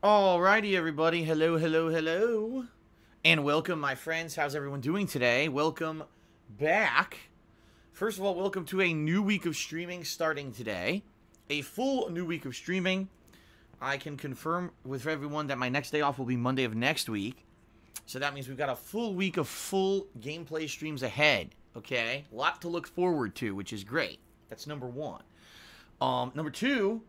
Alrighty, everybody. Hello, hello, hello. And welcome, my friends. How's everyone doing today? Welcome back. First of all, welcome to a new week of streaming starting today. A full new week of streaming. I can confirm with everyone that my next day off will be Monday of next week. So that means we've got a full week of full gameplay streams ahead. Okay? A lot to look forward to, which is great. That's number one. Number two...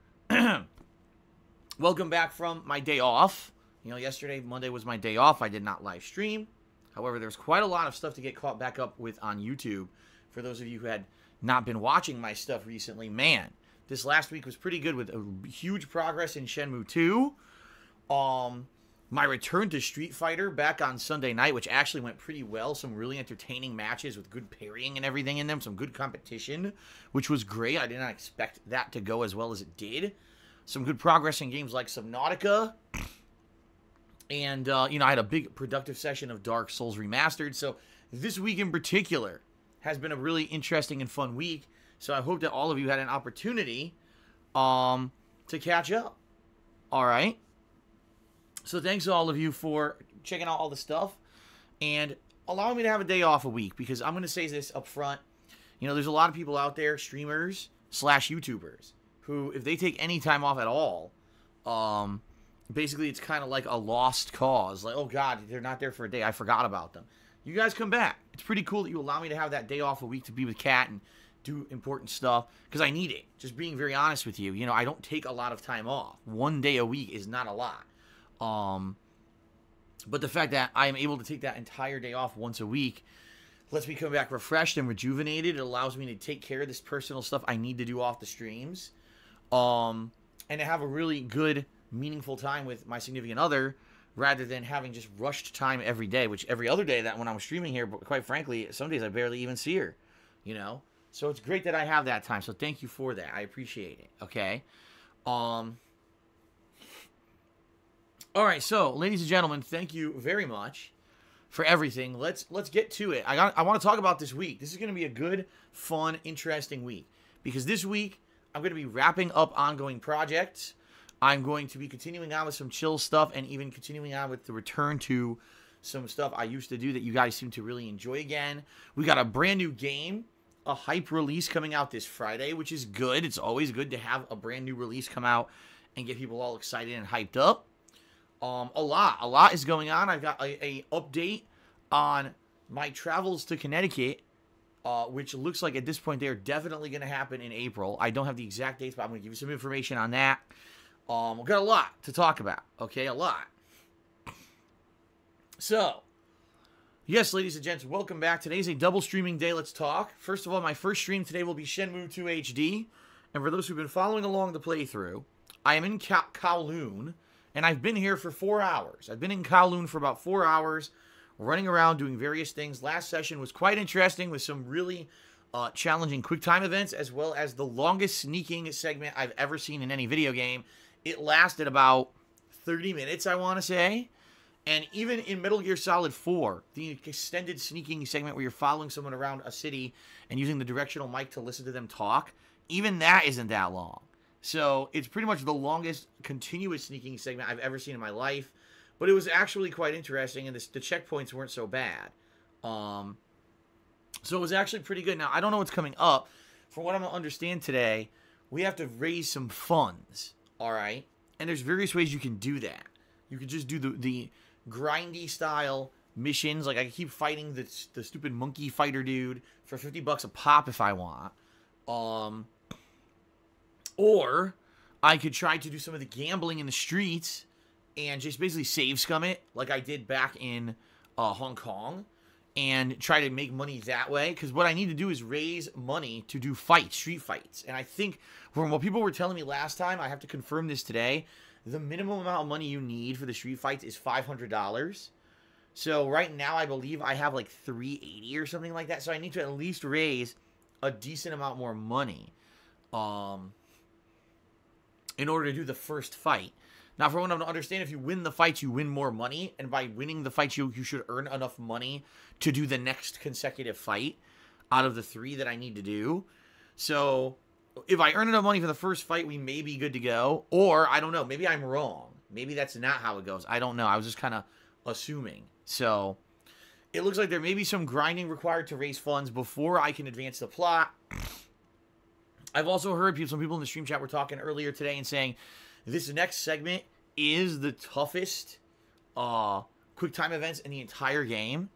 Welcome back from my day off. You know, yesterday, Monday, was my day off. I did not live stream. However, there's quite a lot of stuff to get caught back up with on YouTube. For those of you who had not been watching my stuff recently, man, this last week was pretty good with a huge progress in Shenmue II. My return to Street Fighter back on Sunday night, which actually went pretty well. Some really entertaining matches with good parrying and everything in them. Some good competition, which was great. I did not expect that to go as well as it did. Some good progress in games like Subnautica. And, you know, I had a big productive session of Dark Souls Remastered. So this week in particular has been a really interesting and fun week. So I hope that all of you had an opportunity to catch up. All right. So thanks to all of you for checking out all the stuff and allowing me to have a day off a week. Because I'm going to say this up front. You know, there's a lot of people out there, streamers / YouTubers, who, if they take any time off at all, basically it's kind of like a lost cause. Like, oh, God, they're not there for a day. I forgot about them. You guys come back. It's pretty cool that you allow me to have that day off a week to be with Kat and do important stuff, because I need it. Just being very honest with you. You know, I don't take a lot of time off. One day a week is not a lot. But the fact that I am able to take that entire day off once a week lets me come back refreshed and rejuvenated. It allows me to take care of this personal stuff I need to do off the streams. And to have a really good, meaningful time with my significant other, rather than having just rushed time every day, which every other day that when I'm streaming here, but quite frankly, some days I barely even see her, you know? So it's great that I have that time, so thank you for that. I appreciate it, okay? All right, so, ladies and gentlemen, thank you very much for everything. Let's get to it. I want to talk about this week. This is going to be a good, fun, interesting week, because this week I'm going to be wrapping up ongoing projects. I'm going to be continuing on with some chill stuff and even continuing on with the return to some stuff I used to do that you guys seem to really enjoy again. We got a brand new game, a hype release coming out this Friday, which is good. It's always good to have a brand new release come out and get people all excited and hyped up. A lot is going on. I've got a update on my travels to Connecticut, which looks like at this point they're definitely going to happen in April. I don't have the exact dates, but I'm going to give you some information on that. We've got a lot to talk about, okay? A lot. So, yes, ladies and gents, welcome back. Today's a double streaming day. Let's talk. First of all, my first stream today will be Shenmue II HD. And for those who've been following along the playthrough, I am in Kowloon, and I've been here for 4 hours. I've been in Kowloon for about 4 hours, running around doing various things. Last session was quite interesting with some really challenging quick time events, as well as the longest sneaking segment I've ever seen in any video game. It lasted about 30 minutes, I want to say. And even in Metal Gear Solid 4, the extended sneaking segment where you're following someone around a city and using the directional mic to listen to them talk, even that isn't that long. So it's pretty much the longest continuous sneaking segment I've ever seen in my life. But it was actually quite interesting, and the checkpoints weren't so bad. So it was actually pretty good. Now, I don't know what's coming up. From what I'm going to understand today, we have to raise some funds, all right? And there's various ways you can do that. You can just do the grindy style missions. Like, I keep fighting the stupid monkey fighter dude for $50 a pop if I want. Or I could try to do some of the gambling in the streets and just basically save scum it like I did back in Hong Kong and try to make money that way. Because what I need to do is raise money to do fights, street fights. And I think from what people were telling me last time, I have to confirm this today, the minimum amount of money you need for the street fights is $500. So right now I believe I have like $380 or something like that. So I need to at least raise a decent amount more money in order to do the first fight. Now, for what I'm to understand, if you win the fights, you win more money. And by winning the fights, you should earn enough money to do the next consecutive fight out of the 3 that I need to do. So if I earn enough money for the first fight, we may be good to go. Or, I don't know, maybe I'm wrong. Maybe that's not how it goes. I don't know. I was just kind of assuming. So it looks like there may be some grinding required to raise funds before I can advance the plot. I've also heard some people in the stream chat were talking earlier today and saying this next segment is the toughest quick time events in the entire game.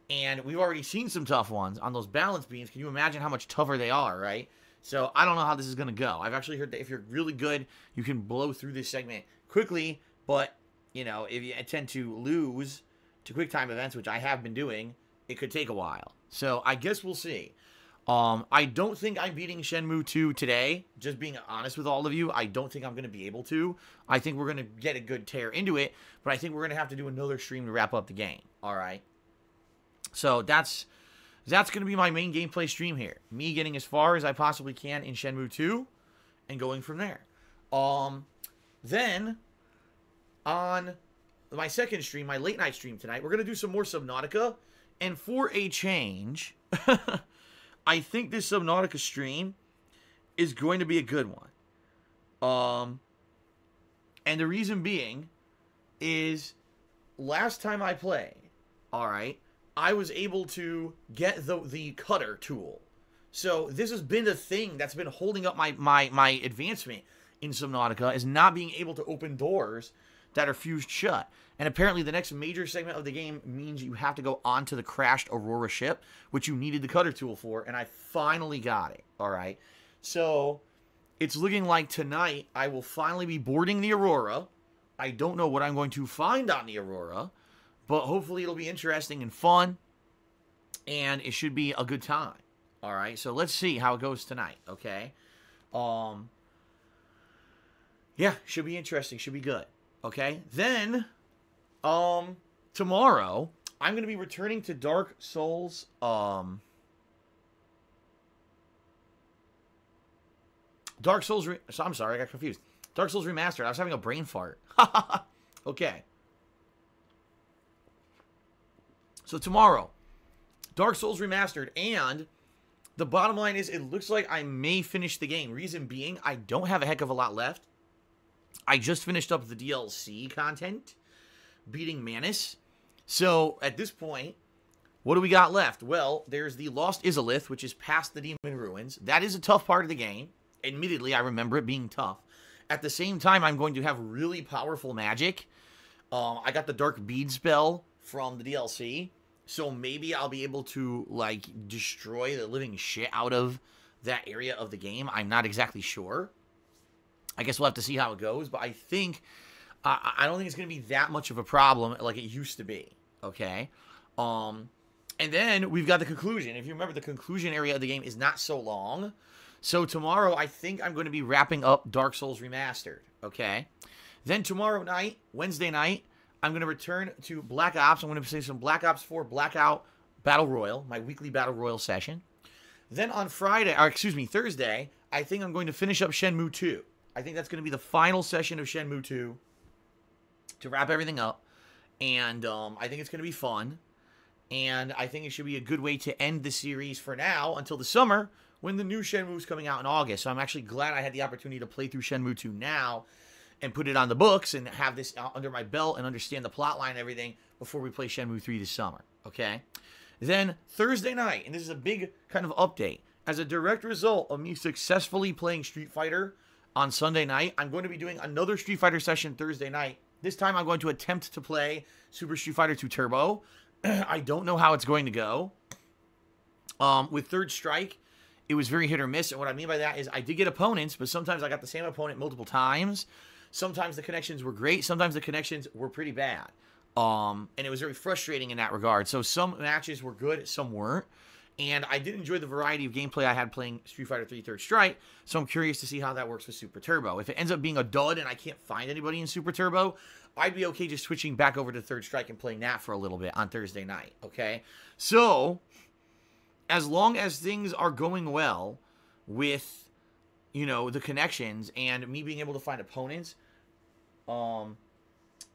And we've already seen some tough ones on those balance beams. Can you imagine how much tougher they are, right? So I don't know how this is going to go. I've actually heard that if you're really good, you can blow through this segment quickly. But, you know, if you tend to lose to quick time events, which I have been doing, it could take a while. So I guess we'll see. I don't think I'm beating Shenmue 2 today. Just being honest with all of you, I don't think I'm going to be able to. I think we're going to get a good tear into it. But I think we're going to have to do another stream to wrap up the game. All right. So that's going to be my main gameplay stream here. Me getting as far as I possibly can in Shenmue 2 and going from there. Then on my second stream, my late night stream tonight, we're going to do some more Subnautica. And for a change, I think this Subnautica stream is going to be a good one. And the reason being is last time I played, all right, I was able to get the cutter tool. So this has been the thing that's been holding up my advancement in Subnautica, is not being able to open doors that are fused shut. And apparently the next major segment of the game means you have to go onto the crashed Aurora ship, which you needed the cutter tool for, and I finally got it. All right. So it's looking like tonight I will finally be boarding the Aurora. I don't know what I'm going to find on the Aurora, but hopefully it'll be interesting and fun, and it should be a good time. All right, so let's see how it goes tonight, okay? Yeah, should be interesting, should be good, okay? Then, tomorrow, I'm going to be returning to Dark Souls, I'm sorry, I got confused. Dark Souls Remastered. I was having a brain fart. Okay. So tomorrow, Dark Souls Remastered, and the bottom line is it looks like I may finish the game. Reason being, I don't have a heck of a lot left. I just finished up the DLC content, beating Manus. So at this point, what do we got left? Well, there's the Lost Izalith, which is past the Demon Ruins. That is a tough part of the game. Admittedly, I remember it being tough. At the same time, I'm going to have really powerful magic. I got the Dark Bead spell from the DLC. So maybe I'll be able to, like, destroy the living shit out of that area of the game. I'm not exactly sure. I guess we'll have to see how it goes. But I think, I don't think it's going to be that much of a problem like it used to be. Okay? And then we've got the conclusion. If you remember, the conclusion area of the game is not so long. So tomorrow, I think I'm going to be wrapping up Dark Souls Remastered. Okay? Then tomorrow night, Wednesday night, I'm going to return to Black Ops. I'm going to play some Black Ops 4 Blackout Battle Royale, my weekly Battle Royale session. Then on Thursday, I think I'm going to finish up Shenmue 2. I think that's going to be the final session of Shenmue 2 to wrap everything up. And I think it's going to be fun. And I think it should be a good way to end the series for now until the summer when the new Shenmue is coming out in August. So I'm actually glad I had the opportunity to play through Shenmue 2 now and put it on the books and have this under my belt and understand the plot line and everything before we play Shenmue 3 this summer, okay? Then Thursday night, and this is a big kind of update, as a direct result of me successfully playing Street Fighter on Sunday night, I'm going to be doing another Street Fighter session Thursday night. This time I'm going to attempt to play Super Street Fighter 2 Turbo. I don't know how it's going to go. With Third Strike, it was very hit or miss, and what I mean by that is I did get opponents, but sometimes I got the same opponent multiple times. Sometimes the connections were great. Sometimes the connections were pretty bad. And it was very frustrating in that regard. So some matches were good, some weren't. And I did enjoy the variety of gameplay I had playing Street Fighter 3 Third Strike. So I'm curious to see how that works with Super Turbo. If it ends up being a dud and I can't find anybody in Super Turbo, I'd be okay just switching back over to Third Strike and playing that for a little bit on Thursday night. Okay? So, as long as things are going well with, you know, the connections and me being able to find opponents, I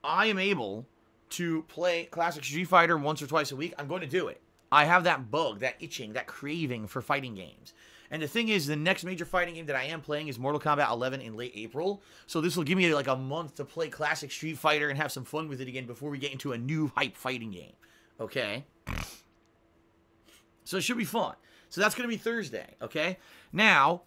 am able to play Classic Street Fighter once or twice a week. I'm going to do it. I have that bug, that itching, that craving for fighting games. And the thing is, the next major fighting game that I am playing is Mortal Kombat 11 in late April. So this will give me like a month to play classic Street Fighter and have some fun with it again before we get into a new hype fighting game. Okay? So it should be fun. So that's going to be Thursday, okay? Now,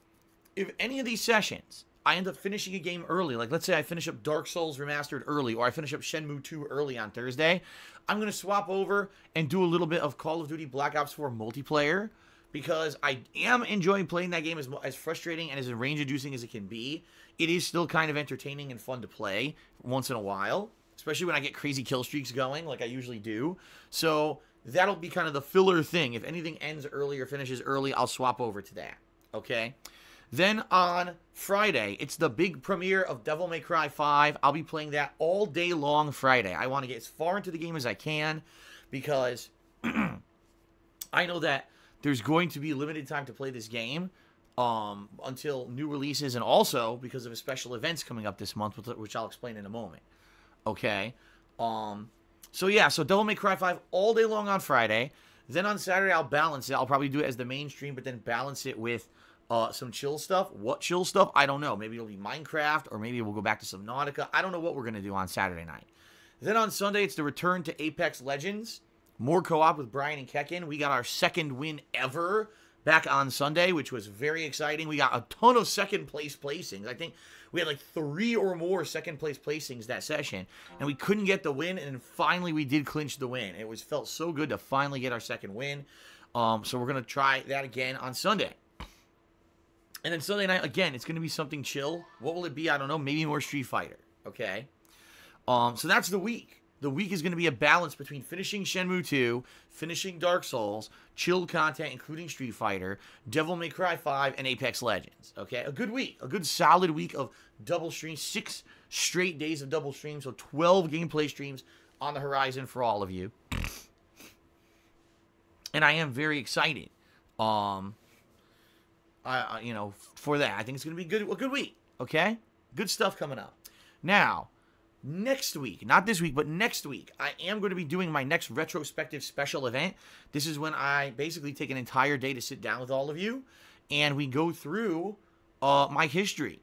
if any of these sessions, I end up finishing a game early, like let's say I finish up Dark Souls Remastered early, or I finish up Shenmue 2 early on Thursday, I'm going to swap over and do a little bit of Call of Duty Black Ops 4 multiplayer, because I am enjoying playing that game as frustrating and as range-inducing as it can be. It is still kind of entertaining and fun to play once in a while, especially when I get crazy kill streaks going like I usually do. So that'll be kind of the filler thing. If anything ends early or finishes early, I'll swap over to that, okay? Then on Friday, it's the big premiere of Devil May Cry 5. I'll be playing that all day long Friday. I want to get as far into the game as I can because I know that there's going to be limited time to play this game until new releases, and also because of special events coming up this month, which I'll explain in a moment. Okay? So yeah, so Devil May Cry 5 all day long on Friday. Then on Saturday, I'll balance it. I'll probably do it as the main stream, but then balance it with some chill stuff. What chill stuff? I don't know. Maybe it'll be Minecraft, or maybe we'll go back to some Nautica. I don't know what we're going to do on Saturday night. Then on Sunday, it's the return to Apex Legends. More co-op with Brian and Kekin. We got our second win ever back on Sunday, which was very exciting. We got a ton of second place placings. I think we had like 3 or more second place placings that session, and we couldn't get the win, and finally we did clinch the win. It felt so good to finally get our second win. So we're going to try that again on Sunday. And then Sunday night, again, it's going to be something chill. What will it be? I don't know. Maybe more Street Fighter. Okay? So that's the week. The week is going to be a balance between finishing Shenmue 2, finishing Dark Souls, chilled content, including Street Fighter, Devil May Cry 5, and Apex Legends. Okay? A good week. A good solid week of double streams. 6 straight days of double streams. So 12 gameplay streams on the horizon for all of you. And I am very excited. You know, for that. I think it's going to be a good week, okay? Good stuff coming up. Now, next week, not this week, but next week, I am going to be doing my next retrospective special event. This is when I basically take an entire day to sit down with all of you, and we go through my history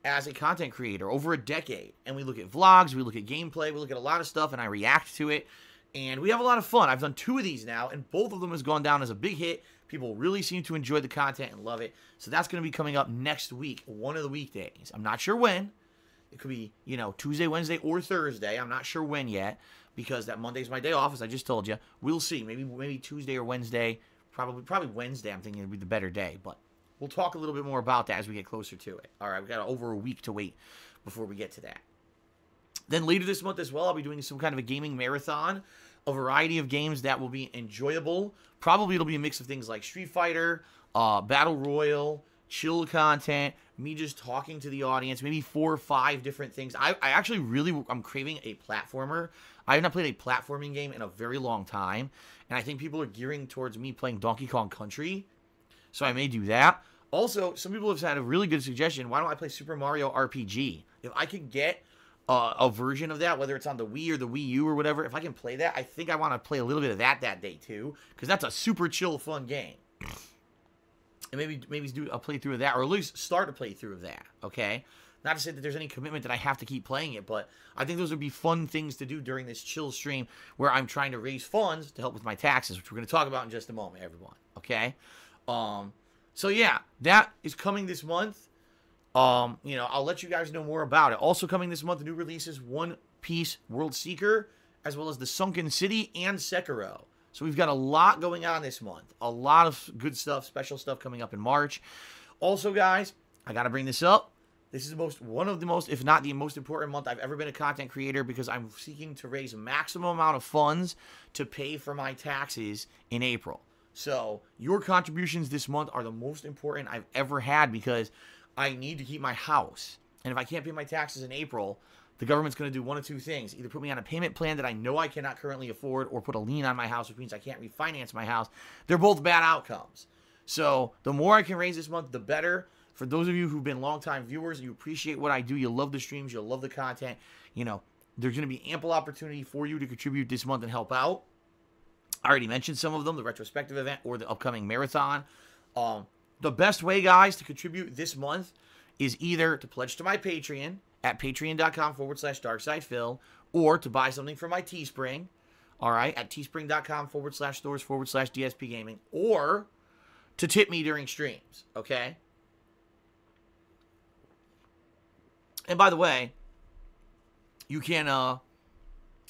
as a content creator over a decade. And we look at vlogs, we look at gameplay, we look at a lot of stuff, and I react to it. And we have a lot of fun. I've done 2 of these now, and both of them has gone down as a big hit. People really seem to enjoy the content and love it. So that's going to be coming up next week, one of the weekdays. I'm not sure when. It could be, you know, Tuesday, Wednesday, or Thursday. I'm not sure when yet, because that Monday's my day off, as I just told you. We'll see. Maybe Tuesday or Wednesday. Probably Wednesday. I'm thinking it'll be the better day. But we'll talk a little bit more about that as we get closer to it. All right, we've got over a week to wait before we get to that. Then later this month as well, I'll be doing some kind of a gaming marathon. A variety of games that will be enjoyable. Probably it'll be a mix of things like Street Fighter, Battle Royale, chill content, me just talking to the audience, maybe 4 or 5 different things. I actually I'm craving a platformer. I have not played a platforming game in a very long time, and I think people are gearing towards me playing Donkey Kong Country, so I may do that. Also, some people have had a really good suggestion. Why don't I play Super Mario RPG? If I could get a version of that, whether it's on the Wii or the Wii U or whatever, if I can play that, I think I want to play a little bit of that day too, because that's a super chill, fun game. And maybe do a playthrough of that, or at least start a playthrough of that, okay? Not to say that there's any commitment that I have to keep playing it, but I think those would be fun things to do during this chill stream where I'm trying to raise funds to help with my taxes, which we're going to talk about in just a moment, everyone, okay? So yeah, that is coming this month. You know, I'll let you guys know more about it. Also coming this month, new releases, One Piece World Seeker, as well as The Sunken City and Sekiro. So we've got a lot going on this month. A lot of good stuff, special stuff coming up in March. Also, guys, I got to bring this up. This is one of the most, if not the most important month I've ever been a content creator, because I'm seeking to raise a maximum amount of funds to pay for my taxes in April. So your contributions this month are the most important I've ever had, because I need to keep my house. And if I can't pay my taxes in April, the government's going to do one of 2 things. Either put me on a payment plan that I know I cannot currently afford, or put a lien on my house, which means I can't refinance my house. They're both bad outcomes. So the more I can raise this month, the better. For those of you who've been longtime viewers, you appreciate what I do, you love the streams, you love the content, you know, there's going to be ample opportunity for you to contribute this month and help out. I already mentioned some of them, the retrospective event or the upcoming marathon. The best way, guys, to contribute this month is either to pledge to my Patreon at patreon.com/darksidephil, or to buy something from my Teespring, all right, at teespring.com/stores/DSPGaming, or to tip me during streams, okay? And by the way, you can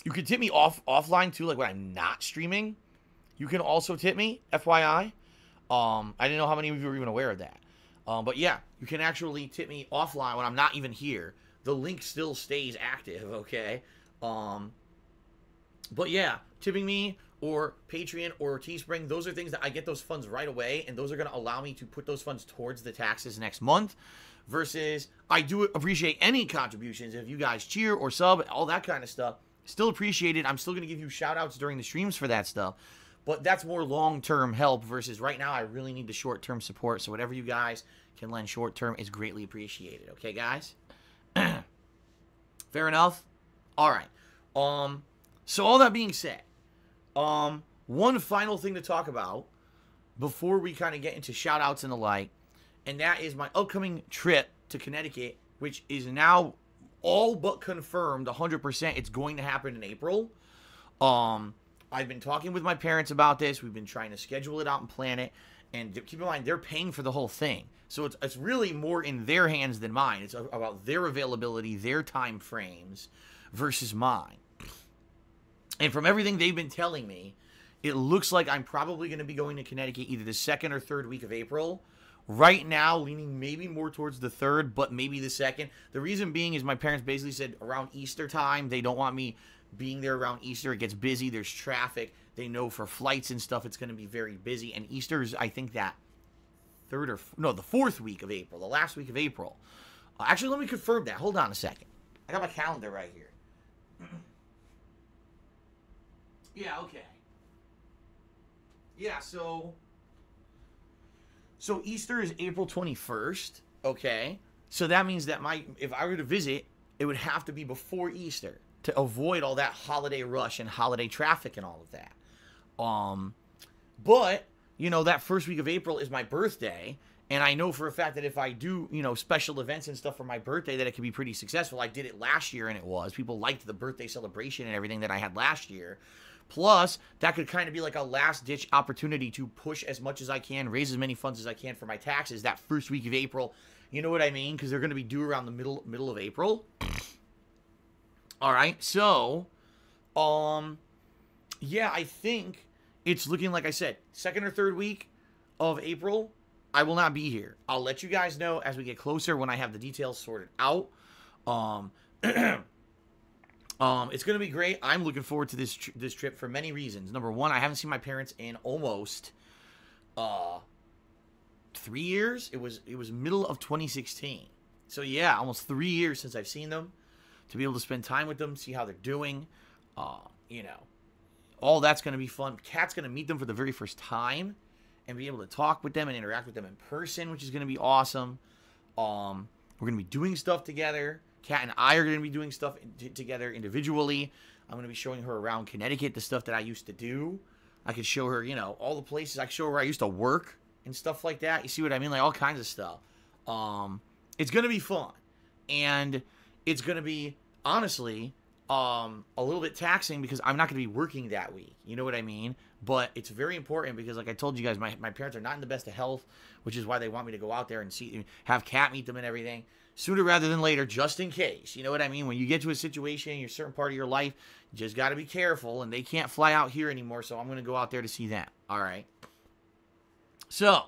tip me offline too, like when I'm not streaming. You can also tip me, FYI. I didn't know how many of you were even aware of that. But yeah, you can actually tip me offline when I'm not even here. The link still stays active, okay? But yeah, tipping me or Patreon or Teespring, those are things that I get those funds right away, and those are going to allow me to put those funds towards the taxes next month. Versus, I do appreciate any contributions. If you guys cheer or sub, all that kind of stuff, still appreciate it. I'm still going to give you shout-outs during the streams for that stuff. But that's more long-term help versus right now I really need the short-term support. So whatever you guys can lend short-term is greatly appreciated. Okay, guys? Fair enough? All right. So all that being said, one final thing to talk about before we kind of get into shout-outs and the like, and that is my upcoming trip to Connecticut, which is now all but confirmed 100%. It's going to happen in April. I've been talking with my parents about this. We've been trying to schedule it out and plan it. And keep in mind, they're paying for the whole thing. So it's really more in their hands than mine. It's about their availability, their time frames versus mine. And from everything they've been telling me, it looks like I'm probably going to be going to Connecticut either the second or third week of April. Right now, leaning maybe more towards the third, but maybe the second. The reason being is my parents basically said around Easter time, they don't want me being there around Easter. It gets busy. There's traffic. They know for flights and stuff, it's going to be very busy. And Easter is, I think, the fourth week of April, the last week of April. Actually, let me confirm that. Hold on a second. I got my calendar right here. Yeah, okay. Yeah, so Easter is April 21st, okay? So that means that if I were to visit, it would have to be before Easter to avoid all that holiday rush and holiday traffic and all of that. But, that first week of April is my birthday, and I know for a fact that if I do, special events and stuff for my birthday, that it can be pretty successful. I did it last year, and it was. People liked the birthday celebration and everything that I had last year. Plus, that could kind of be like a last-ditch opportunity to push as much as I can, raise as many funds as I can for my taxes that first week of April. You know what I mean? Because they're going to be due around the middle of April. All right, so, yeah, I think it's looking, like I said, second or third week of April, I will not be here. I'll let you guys know as we get closer when I have the details sorted out. It's going to be great. I'm looking forward to this trip for many reasons. Number one, I haven't seen my parents in almost 3 years. It was middle of 2016. So yeah, almost 3 years since I've seen them. To be able to spend time with them, see how they're doing, all that's going to be fun. Kat's going to meet them for the very first time and be able to talk with them and interact with them in person, which is going to be awesome. We're going to be doing stuff together. Kat and I are going to be doing stuff together individually. I'm going to be showing her around Connecticut, the stuff that I used to do. I could show her, all the places. I could show her where I used to work and stuff like that. You see what I mean? Like all kinds of stuff. It's going to be fun. And it's going to be, honestly, a little bit taxing because I'm not going to be working that week. You know what I mean? But it's very important because, like I told you guys, my parents are not in the best of health, which is why they want me to go out there and have Kat meet them and everything. Sooner rather than later, just in case. You know what I mean? When you get to a situation in a certain part of your life, you just got to be careful, and they can't fly out here anymore, so I'm going to go out there to see them. All right? So,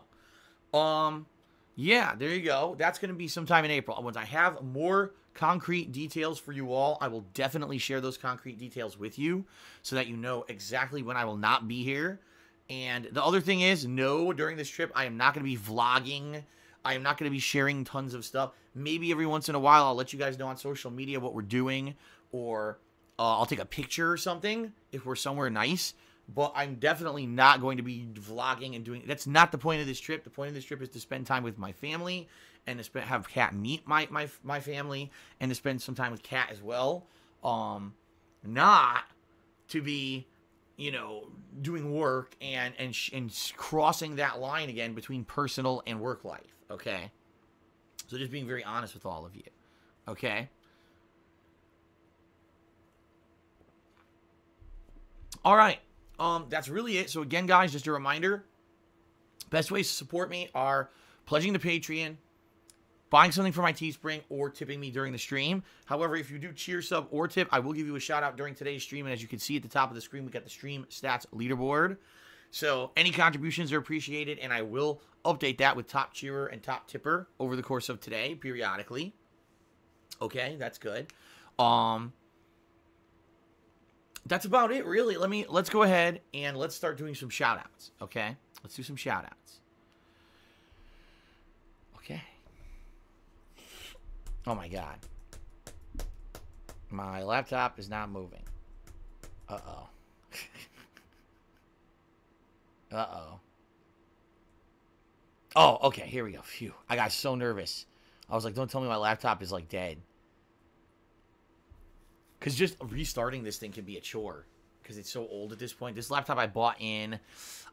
yeah, there you go. That's going to be sometime in April. Once I have more concrete details for you all, I will definitely share those concrete details with you so that you know exactly when I will not be here. And the other thing is, no, during this trip, I am not going to be vlogging. I am not going to be sharing tons of stuff. Maybe every once in a while I'll let you guys know on social media what we're doing, or I'll take a picture or something if we're somewhere nice. But I'm definitely not going to be vlogging and doing... That's not the point of this trip. The point of this trip is to spend time with my family and to have Kat meet my family and to spend some time with Kat as well. Not to be you know, doing work and crossing that line again between personal and work life, okay? So just being very honest with all of you, okay? All right, that's really it. So again, guys, just a reminder, best ways to support me are pledging to Patreon, buying something for my Teespring, or tipping me during the stream. However, if you do cheer, sub, or tip, I will give you a shout out during today's stream. And as you can see at the top of the screen, we got the stream stats leaderboard. So any contributions are appreciated, and I will update that with top cheerer and top tipper over the course of today, periodically. Okay, that's good. That's about it, really. Let's go ahead and let's start doing some shout outs. Okay, let's do some shout outs. Okay. Oh my God. My laptop is not moving. Uh-oh. Uh-oh. Oh, okay, here we go. Phew. I got so nervous. I was like, don't tell me my laptop is, like, dead. Because just restarting this thing can be a chore. Because it's so old at this point. This laptop I bought in...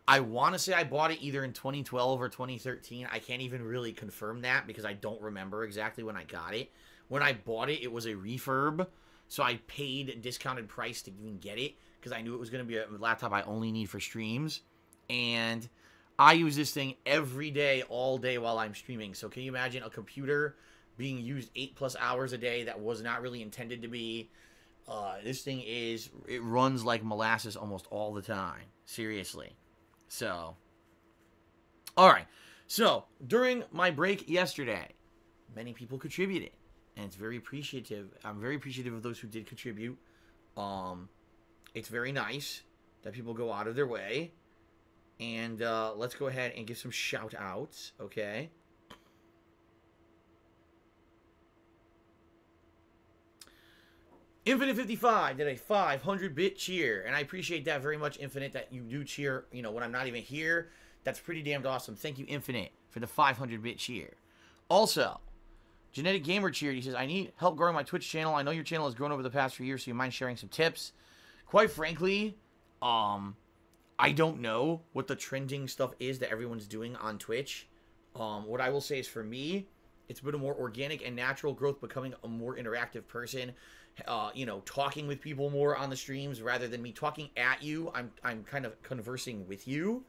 I want to say I bought it either in 2012 or 2013. I can't even really confirm that because I don't remember exactly when I got it. When I bought it, it was a refurb. So I paid a discounted price to even get it because I knew it was going to be a laptop I only need for streams. And I use this thing every day, all day while I'm streaming. So can you imagine a computer being used 8+ hours a day that was not really intended to be? This thing it runs like molasses almost all the time. Seriously. So, all right. So, during my break yesterday, many people contributed, and it's very appreciative. I'm very appreciative of those who did contribute. It's very nice that people go out of their way. And let's go ahead and give some shout-outs, okay? Infinite55 did a 500-bit cheer, and I appreciate that very much, Infinite, that you do cheer, you know, when I'm not even here. That's pretty damned awesome. Thank you, Infinite, for the 500-bit cheer. Also, Genetic Gamer cheered. He says, I need help growing my Twitch channel. I know your channel has grown over the past few years, so you mind sharing some tips? Quite frankly, I don't know what the trending stuff is that everyone's doing on Twitch. What I will say is, for me, it's been a more organic and natural growth, becoming a more interactive person. You know, talking with people more on the streams rather than me talking at you. I'm kind of conversing with you,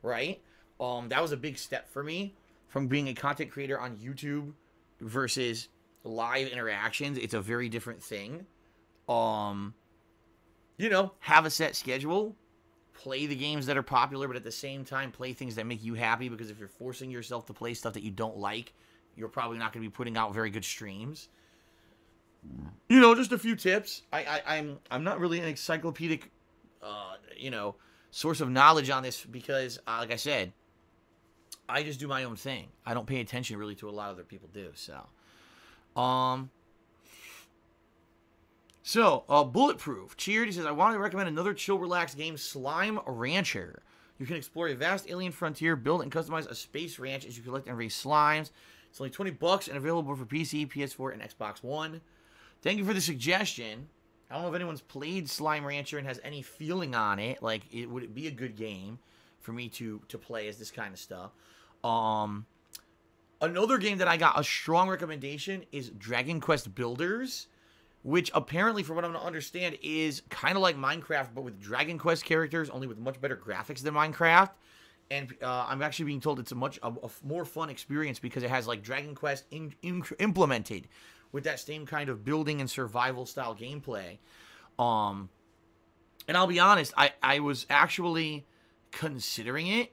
right? That was a big step for me from being a content creator on YouTube versus live interactions. It's a very different thing. You know, have a set schedule, play the games that are popular, but at the same time play things that make you happy, because if you're forcing yourself to play stuff that you don't like, you're probably not going to be putting out very good streams. You know, just a few tips. I'm not really an encyclopedic, you know, source of knowledge on this because, like I said, I just do my own thing. I don't pay attention really to a lot of other people do. So, Bulletproof cheered. He says, I want to recommend another chill, relaxed game, Slime Rancher. You can explore a vast alien frontier, build and customize a space ranch as you collect and raise slimes. It's only $20 and available for PC, PS4, and Xbox One. Thank you for the suggestion. I don't know if anyone's played Slime Rancher and has any feeling on it. Like, would it be a good game for me to play as this kind of stuff? Another game that I got a strong recommendation is Dragon Quest Builders, which apparently, from what I'm going to understand, is kind of like Minecraft, but with Dragon Quest characters, only with much better graphics than Minecraft. And I'm actually being told it's a more fun experience because it has, like, Dragon Quest implemented with that same kind of building and survival style gameplay. And I'll be honest, I was actually considering it.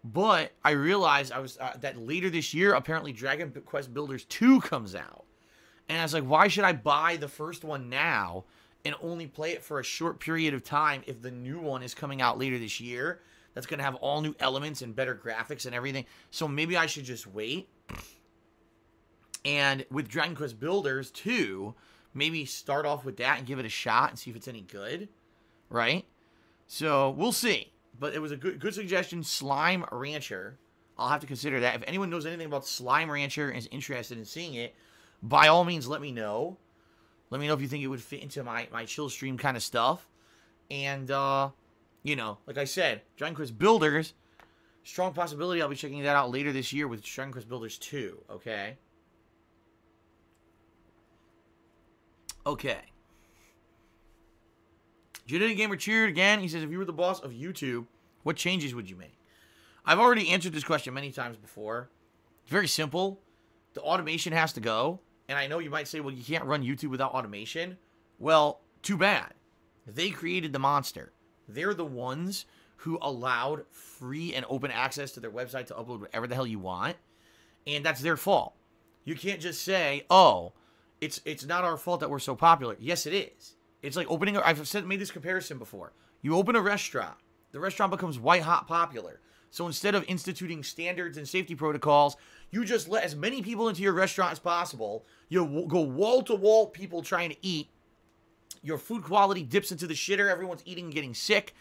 But I realized that later this year, apparently Dragon Quest Builders 2 comes out. And I was like, why should I buy the first one now and only play it for a short period of time if the new one is coming out later this year? That's going to have all new elements and better graphics and everything. So maybe I should just wait. And with Dragon Quest Builders 2, maybe start off with that and give it a shot and see if it's any good. Right? So we'll see. But it was a good suggestion, Slime Rancher. I'll have to consider that. If anyone knows anything about Slime Rancher and is interested in seeing it, by all means, let me know. Let me know if you think it would fit into my chill stream kind of stuff. And, you know, like I said, Dragon Quest Builders, strong possibility I'll be checking that out later this year with Dragon Quest Builders 2, okay? Okay. Judity Gamer cheered again. He says, if you were the boss of YouTube, what changes would you make? I've already answered this question many times before. It's very simple. The automation has to go. And I know you might say, well, you can't run YouTube without automation. Well, too bad. They created the monster. They're the ones who allowed free and open access to their website to upload whatever the hell you want. And that's their fault. You can't just say, oh, it's not our fault that we're so popular. Yes, it is. It's like opening, I've made this comparison before. You open a restaurant. The restaurant becomes white hot popular. So instead of instituting standards and safety protocols, you just let as many people into your restaurant as possible. You go wall to wall people trying to eat. Your food quality dips into the shitter. Everyone's eating and getting sick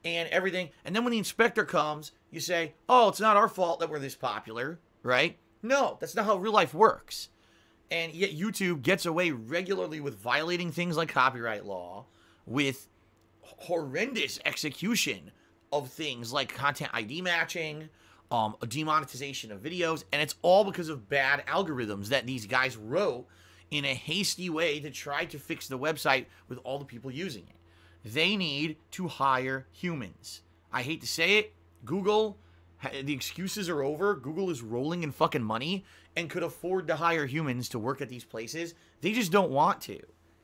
and everything. And then when the inspector comes, you say, oh, it's not our fault that we're this popular, right? No, that's not how real life works. And yet YouTube gets away regularly with violating things like copyright law, with horrendous execution of things like content ID matching, a demonetization of videos, and it's all because of bad algorithms that these guys wrote in a hasty way to try to fix the website with all the people using it. They need to hire humans. I hate to say it, Google, the excuses are over. Google is rolling in fucking money and could afford to hire humans to work at these places. They just don't want to.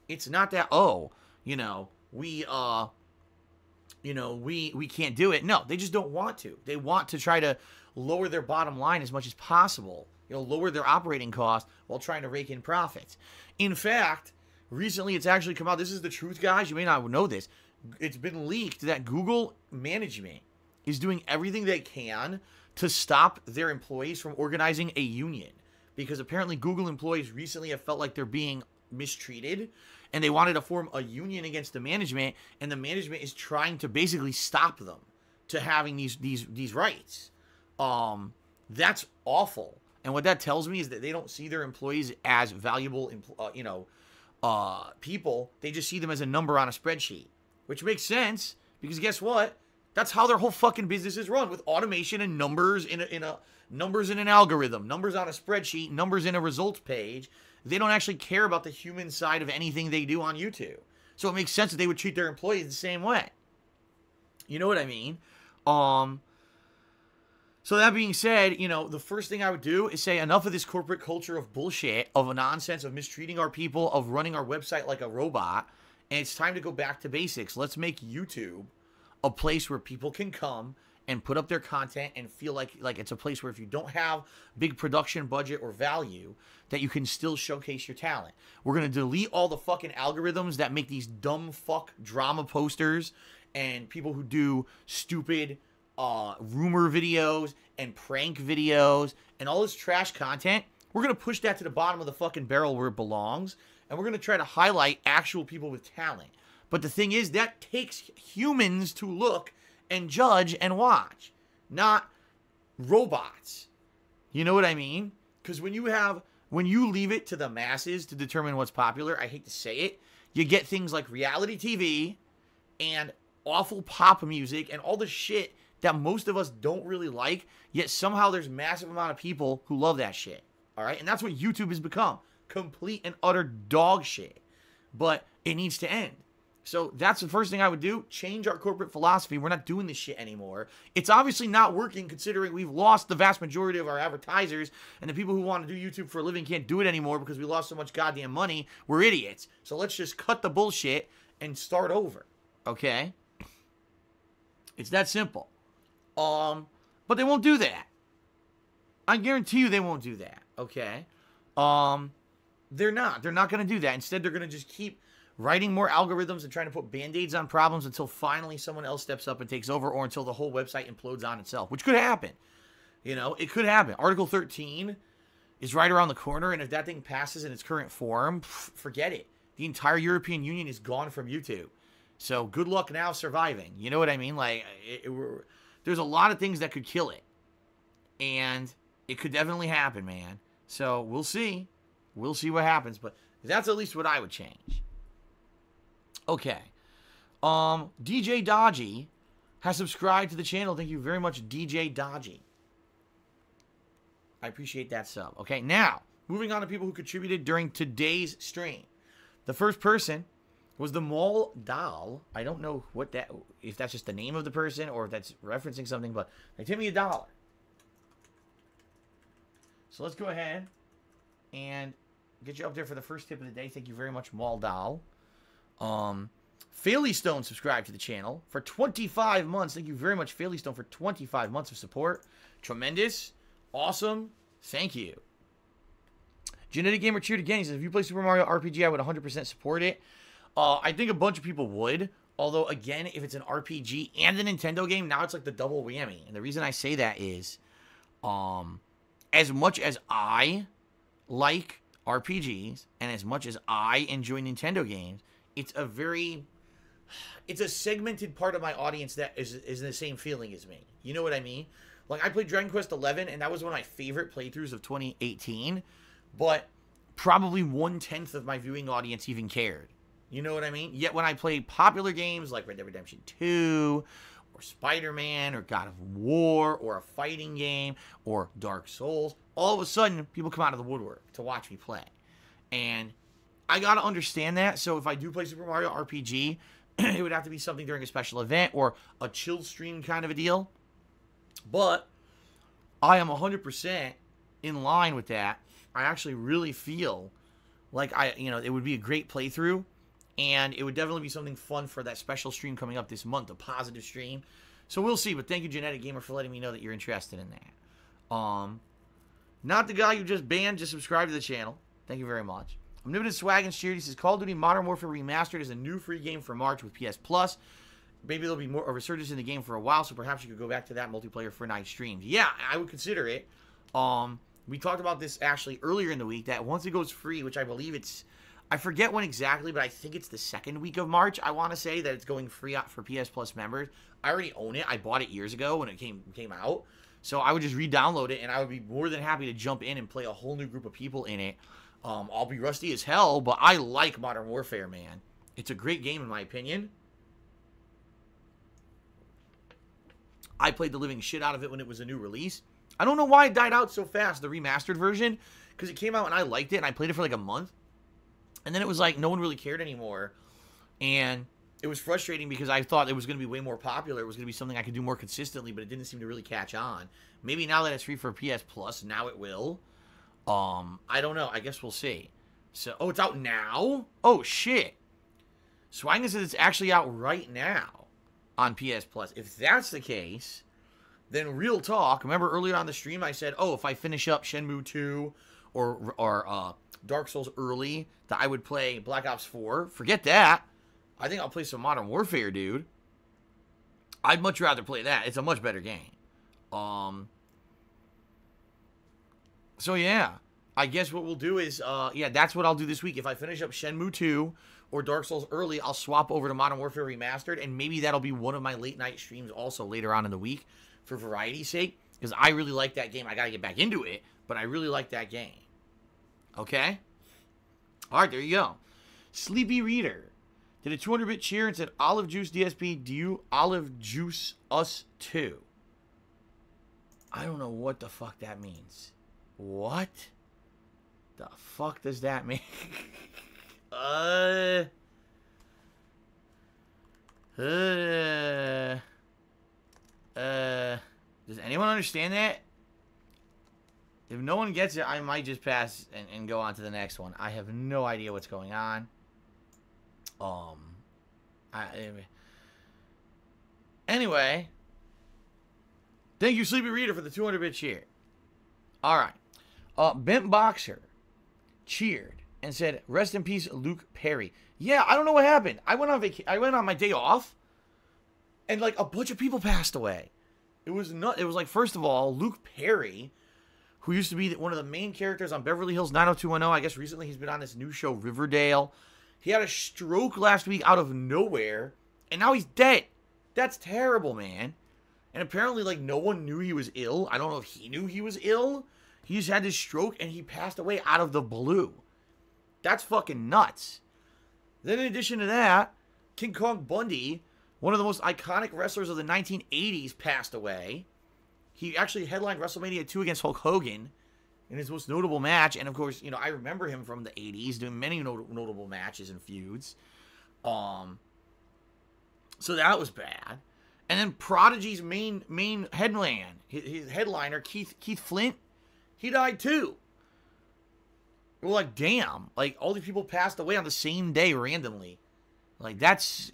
It's not that, oh, you know, we can't do it. No, they just don't want to. They want to try to lower their bottom line as much as possible. You know, lower their operating cost while trying to rake in profits. In fact, recently it's actually come out. This is the truth, guys. You may not know this. It's been leaked that Google management is doing everything they can to stop their employees from organizing a union. Because apparently Google employees recently have felt like they're being mistreated, and they wanted to form a union against the management, and the management is trying to basically stop them to having these rights. That's awful. And what that tells me is that they don't see their employees as valuable, people. They just see them as a number on a spreadsheet, which makes sense because guess what? That's how their whole fucking business is run, with automation and numbers numbers in an algorithm, numbers on a spreadsheet, numbers in a results page. They don't actually care about the human side of anything they do on YouTube. So it makes sense that they would treat their employees the same way. You know what I mean? So that being said, you know, the first thing I would do is say enough of this corporate culture of bullshit, of a nonsense, of mistreating our people, of running our website like a robot. And it's time to go back to basics. Let's make YouTube a place where people can come and put up their content and feel like it's a place where if you don't have big production budget or value, that you can still showcase your talent. We're going to delete all the fucking algorithms that make these dumb fuck drama posters and people who do stupid rumor videos and prank videos and all this trash content. We're going to push that to the bottom of the fucking barrel where it belongs, and we're going to try to highlight actual people with talent. But the thing is, that takes humans to look and judge and watch, not robots. You know what I mean? Because when you leave it to the masses to determine what's popular, I hate to say it, you get things like reality TV and awful pop music and all the shit that most of us don't really like, yet somehow there's massive amount of people who love that shit. All right? And that's what YouTube has become. Complete and utter dog shit. But it needs to end. So that's the first thing I would do. Change our corporate philosophy. We're not doing this shit anymore. It's obviously not working considering we've lost the vast majority of our advertisers, and the people who want to do YouTube for a living can't do it anymore because we lost so much goddamn money. We're idiots. So let's just cut the bullshit and start over. Okay? It's that simple. But they won't do that. I guarantee you they won't do that. Okay? They're not. They're not going to do that. Instead, they're going to just keep writing more algorithms and trying to put band-aids on problems until finally someone else steps up and takes over, or until the whole website implodes on itself, which could happen. You know, it could happen. Article 13 is right around the corner, and if that thing passes in its current form, forget it. The entire European Union is gone from YouTube. So good luck now surviving. You know what I mean? Like, there's a lot of things that could kill it. And it could definitely happen, man. So we'll see. We'll see what happens, but that's at least what I would change. Okay. DJ Dodgy has subscribed to the channel. Thank you very much, DJ Dodgy. I appreciate that sub. Okay, now, moving on to people who contributed during today's stream. The first person was the Mall Doll. I don't know if that's just the name of the person or if that's referencing something, but they tipped me $1. So let's go ahead and get you up there for the first tip of the day. Thank you very much, Mall Doll. Faily Stone subscribed to the channel for 25 months. Thank you very much, Faily Stone, for 25 months of support. Tremendous. Awesome. Thank you. Genetic Gamer cheered again. He says, if you play Super Mario RPG, I would 100% support it. I think a bunch of people would. Although, again, if it's an RPG and a Nintendo game, now it's like the double whammy. And the reason I say that is, as much as I like RPGs and as much as I enjoy Nintendo games, it's a segmented part of my audience that is the same feeling as me. You know what I mean? Like, I played Dragon Quest XI, and that was one of my favorite playthroughs of 2018, but probably 1/10 of my viewing audience even cared. You know what I mean? Yet when I play popular games like Red Dead Redemption 2, or Spider-Man, or God of War, or a fighting game, or Dark Souls, all of a sudden, people come out of the woodwork to watch me play. And I gotta understand that, so if I do play Super Mario RPG, it would have to be something during a special event, or a chill stream kind of a deal. But I am 100% in line with that. I actually really feel like it would be a great playthrough, and it would definitely be something fun for that special stream coming up this month, a positive stream. So we'll see, but thank you, Genetic Gamer, for letting me know that you're interested in that. Not the guy you just banned, just subscribe to the channel. Thank you very much. Unlimited Swag and Cheered. He says, Call of Duty Modern Warfare Remastered is a new free game for March with PS Plus. Maybe there'll be more a resurgence in the game for a while, so perhaps you could go back to that multiplayer for night streams. Yeah, I would consider it. We talked about this actually earlier in the week, that once it goes free, which I believe I forget when exactly, but I think it's the second week of March, I want to say, that it's going free out for PS Plus members. I already own it. I bought it years ago when it came out. So I would just re-download it, and I would be more than happy to jump in and play a whole new group of people in it. I'll be rusty as hell, but I like Modern Warfare, man. It's a great game, in my opinion. I played the living shit out of it when it was a new release. I don't know why it died out so fast, the remastered version, because it came out and I liked it, and I played it for like a month. And then it was like no one really cared anymore. And it was frustrating because I thought it was going to be way more popular. It was going to be something I could do more consistently, but it didn't seem to really catch on. Maybe now that it's free for PS Plus, now it will. I don't know. I guess we'll see. So, it's out now? Oh, shit. Swangan says it's actually out right now on PS Plus. If that's the case, then real talk. Remember earlier on the stream I said, if I finish up Shenmue II or Dark Souls early, that I would play Black Ops 4. Forget that. I think I'll play some Modern Warfare, dude. I'd much rather play that. It's a much better game. So yeah, I guess what we'll do is, that's what I'll do this week. If I finish up Shenmue 2 or Dark Souls early, I'll swap over to Modern Warfare Remastered, and maybe that'll be one of my late night streams also later on in the week for variety's sake, because I really like that game. I gotta get back into it, but I really like that game. Okay? Alright, there you go. Sleepy Reader did a 200-bit cheer and said, Olive Juice DSP, do you olive juice us too? I don't know what the fuck that means. What the fuck does that mean? Does anyone understand that? If no one gets it, I might just pass and go on to the next one. I have no idea what's going on. Anyway, thank you, Sleepy Reader, for the 200-bit cheer. All right. Bent Boxer cheered and said, "Rest in peace, Luke Perry." Yeah, I don't know what happened. I went on my day off, and like a bunch of people passed away. It was like, first of all, Luke Perry, who used to be one of the main characters on Beverly Hills 90210. I guess recently he's been on this new show, Riverdale. He had a stroke last week out of nowhere, and now he's dead. That's terrible, man. And apparently, like, no one knew he was ill. I don't know if he knew he was ill. He just had this stroke, and he passed away out of the blue. That's fucking nuts. Then in addition to that, King Kong Bundy, one of the most iconic wrestlers of the 1980s, passed away. He actually headlined WrestleMania 2 against Hulk Hogan in his most notable match. And, of course, you know, I remember him from the 80s doing many notable matches and feuds. So that was bad. And then Prodigy's main headline, his headliner, Keith Flint, he died too. We're like, damn. Like, all these people passed away on the same day randomly. Like, that's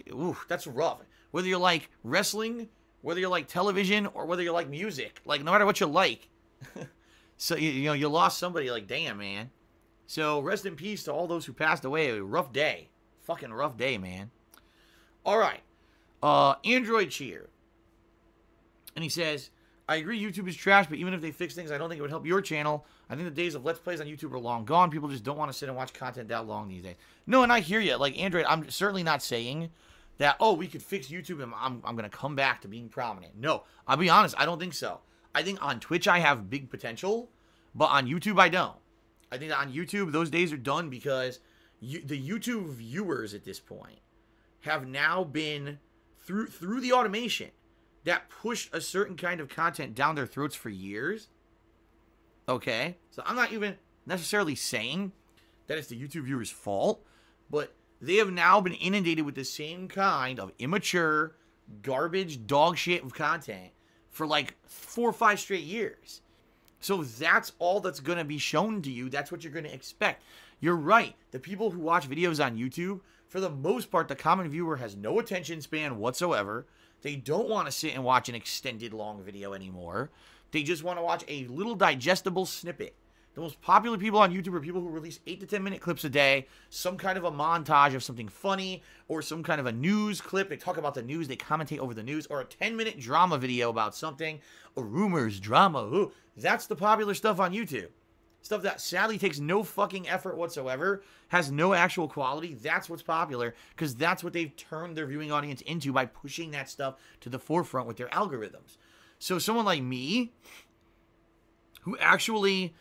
rough. Whether you're like wrestling, whether you're like television, or whether you're like music. Like, no matter what you like. So, you know, you lost somebody. Like, damn, man. So, rest in peace to all those who passed away. A rough day. Fucking rough day, man. All right. Android Cheer. And he says, I agree YouTube is trash, but even if they fix things, I don't think it would help your channel. I think the days of Let's Plays on YouTube are long gone. People just don't want to sit and watch content that long these days. No, and I hear you. Like, Android, I'm certainly not saying that, oh, we could fix YouTube and I'm going to come back to being prominent. No, I'll be honest, I don't think so. I think on Twitch I have big potential, but on YouTube I don't. I think that on YouTube those days are done because the YouTube viewers at this point have now been, through the automation that pushed a certain kind of content down their throats for years. Okay? So I'm not even necessarily saying that it's the YouTube viewers' fault, but they have now been inundated with the same kind of immature, garbage, dog shit of content for like 4 or 5 straight years. So that's all that's going to be shown to you. That's what you're going to expect. You're right. The people who watch videos on YouTube, for the most part, the common viewer has no attention span whatsoever. They don't want to sit and watch an extended long video anymore. They just want to watch a little digestible snippet. The most popular people on YouTube are people who release 8 to 10 minute clips a day, some kind of a montage of something funny, or some kind of a news clip. They talk about the news, they commentate over the news, or a 10-minute drama video about something, or rumors, drama. Ooh, that's the popular stuff on YouTube. Stuff that sadly takes no fucking effort whatsoever, has no actual quality. That's what's popular, because that's what they've turned their viewing audience into by pushing that stuff to the forefront with their algorithms. So someone like me, who actually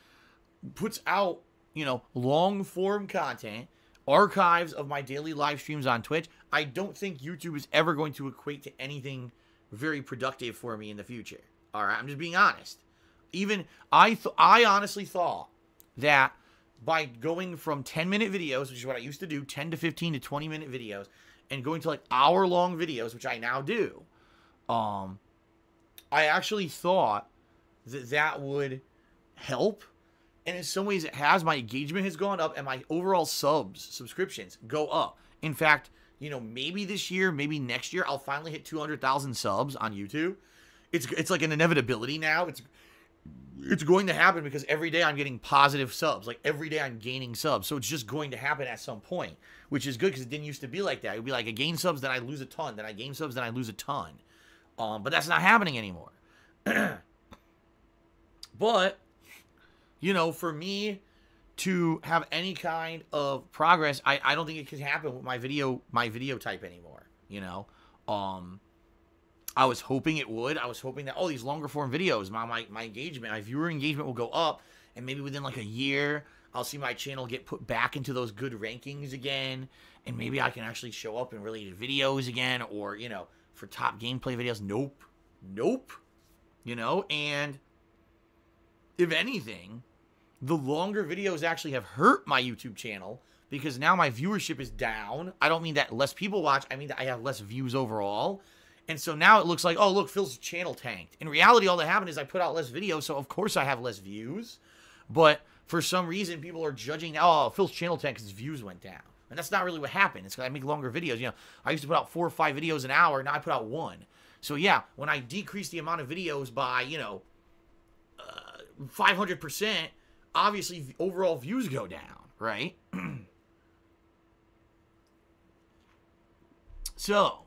puts out, you know, long-form content, archives of my daily live streams on Twitch, I don't think YouTube is ever going to equate to anything very productive for me in the future. All right, I'm just being honest. Even I honestly thought that by going from 10-minute videos, which is what I used to do, 10 to 15 to 20-minute videos, and going to like hour-long videos, which I now do, I actually thought that that would help. And in some ways it has. My engagement has gone up and my overall subscriptions go up. In fact, you know, maybe this year, maybe next year, I'll finally hit 200,000 subs on YouTube. It's like an inevitability now. It's going to happen because every day I'm getting positive subs. Like every day I'm gaining subs. So it's just going to happen at some point, which is good because it didn't used to be like that. It would be like I gain subs, then I lose a ton. Then I gain subs, then I lose a ton. But that's not happening anymore. But, you know, for me to have any kind of progress, I don't think it could happen with my video type anymore, you know. I was hoping it would. I was hoping that, oh, these longer form videos, my engagement, my viewer engagement will go up, and maybe within like a year, I'll see my channel get put back into those good rankings again, and maybe I can actually show up in related videos again, or, you know, for top gameplay videos. Nope. You know, and if anything, the longer videos actually have hurt my YouTube channel because now my viewership is down. I don't mean that less people watch. I mean that I have less views overall. And so now it looks like, oh, look, Phil's channel tanked. In reality, all that happened is I put out less videos, so of course I have less views. But for some reason, people are judging, oh, Phil's channel tanked because his views went down. And that's not really what happened. It's because I make longer videos. You know, I used to put out 4 or 5 videos an hour. Now I put out 1. So yeah, when I decrease the amount of videos by, you know, 500%, obviously the overall views go down, right? So,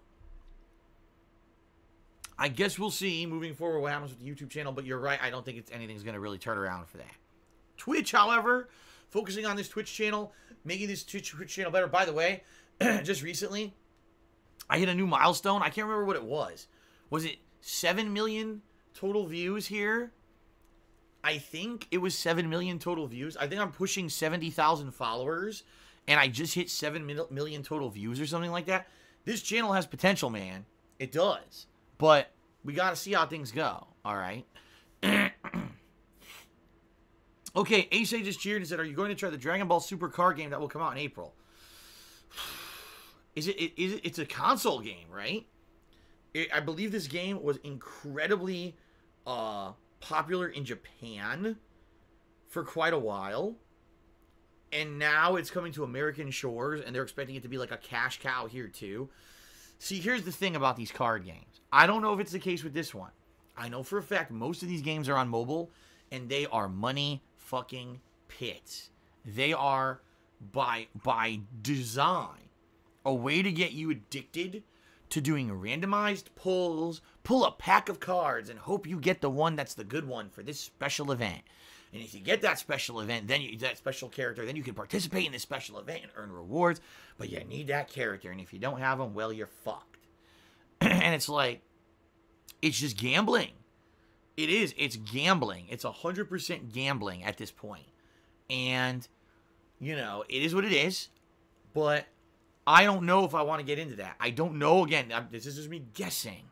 I guess we'll see moving forward what happens with the YouTube channel, but you're right, I don't think anything's going to really turn around for that. Twitch, however, focusing on this Twitch channel, making this Twitch channel better. By the way, just recently, I hit a new milestone. I can't remember what it was. Was it 7 million total views here? I think it was 7 million total views. I think I'm pushing 70,000 followers, and I just hit 7 million total views or something like that, this channel has potential, man. It does. But we got to see how things go, all right? Okay, Ace just cheered and said, are you going to try the Dragon Ball Super card game that will come out in April? It's a console game, right? I believe this game was incredibly popular in Japan for quite a while. And now it's coming to American shores, and they're expecting it to be like a cash cow here too. See, here's the thing about these card games. I don't know if it's the case with this one. I know for a fact most of these games are on mobile, and they are money fucking pits. They are, by design, a way to get you addicted to doing randomized pulls, pull a pack of cards, and hope you get the one that's the good one for this special event. And if you get that special event, then that special character, then you can participate in this special event and earn rewards. But you need that character, and if you don't have them, well, you're fucked. And it's like, it's just gambling. It is. It's gambling. It's 100% gambling at this point. And, you know, it is what it is. But I don't know if I want to get into that. I don't know. Again, this is just me guessing.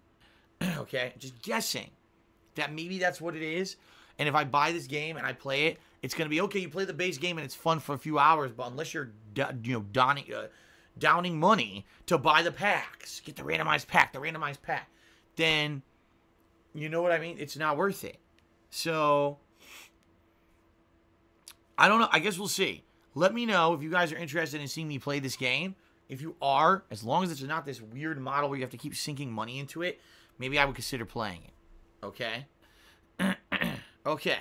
Okay? Just guessing that maybe that's what it is. And if I buy this game and I play it, it's going to be, okay, you play the base game and it's fun for a few hours, but unless you're, downing money to buy the packs, get the randomized pack, then, you know what I mean? It's not worth it. So, I don't know. I guess we'll see. Let me know if you guys are interested in seeing me play this game. If you are, as long as it's not this weird model where you have to keep sinking money into it, maybe I would consider playing it. Okay? Okay.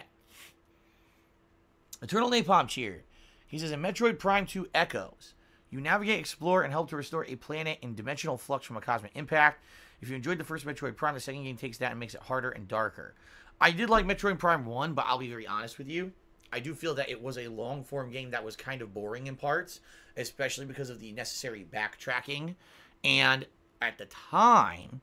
Eternal Napalm cheered. He says, in Metroid Prime 2 Echoes, you navigate, explore, and help to restore a planet in dimensional flux from a cosmic impact. If you enjoyed the first Metroid Prime, the second game takes that and makes it harder and darker. I did like Metroid Prime 1, but I'll be very honest with you. I do feel that it was a long-form game that was kind of boring in parts, especially because of the necessary backtracking. And at the time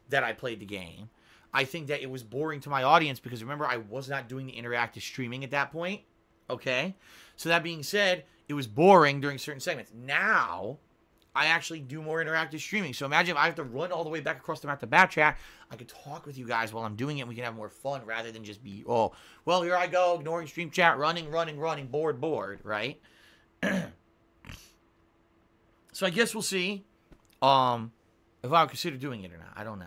that I played the game, I think that it was boring to my audience because, remember, I was not doing the interactive streaming at that point. Okay? So that being said, it was boring during certain segments. Now, I actually do more interactive streaming. So imagine if I have to run all the way back across the map to backtrack, I could talk with you guys while I'm doing it, and we can have more fun rather than just be, oh, well, here I go, ignoring stream chat, running, bored, right? So I guess we'll see if I would consider doing it or not. I don't know.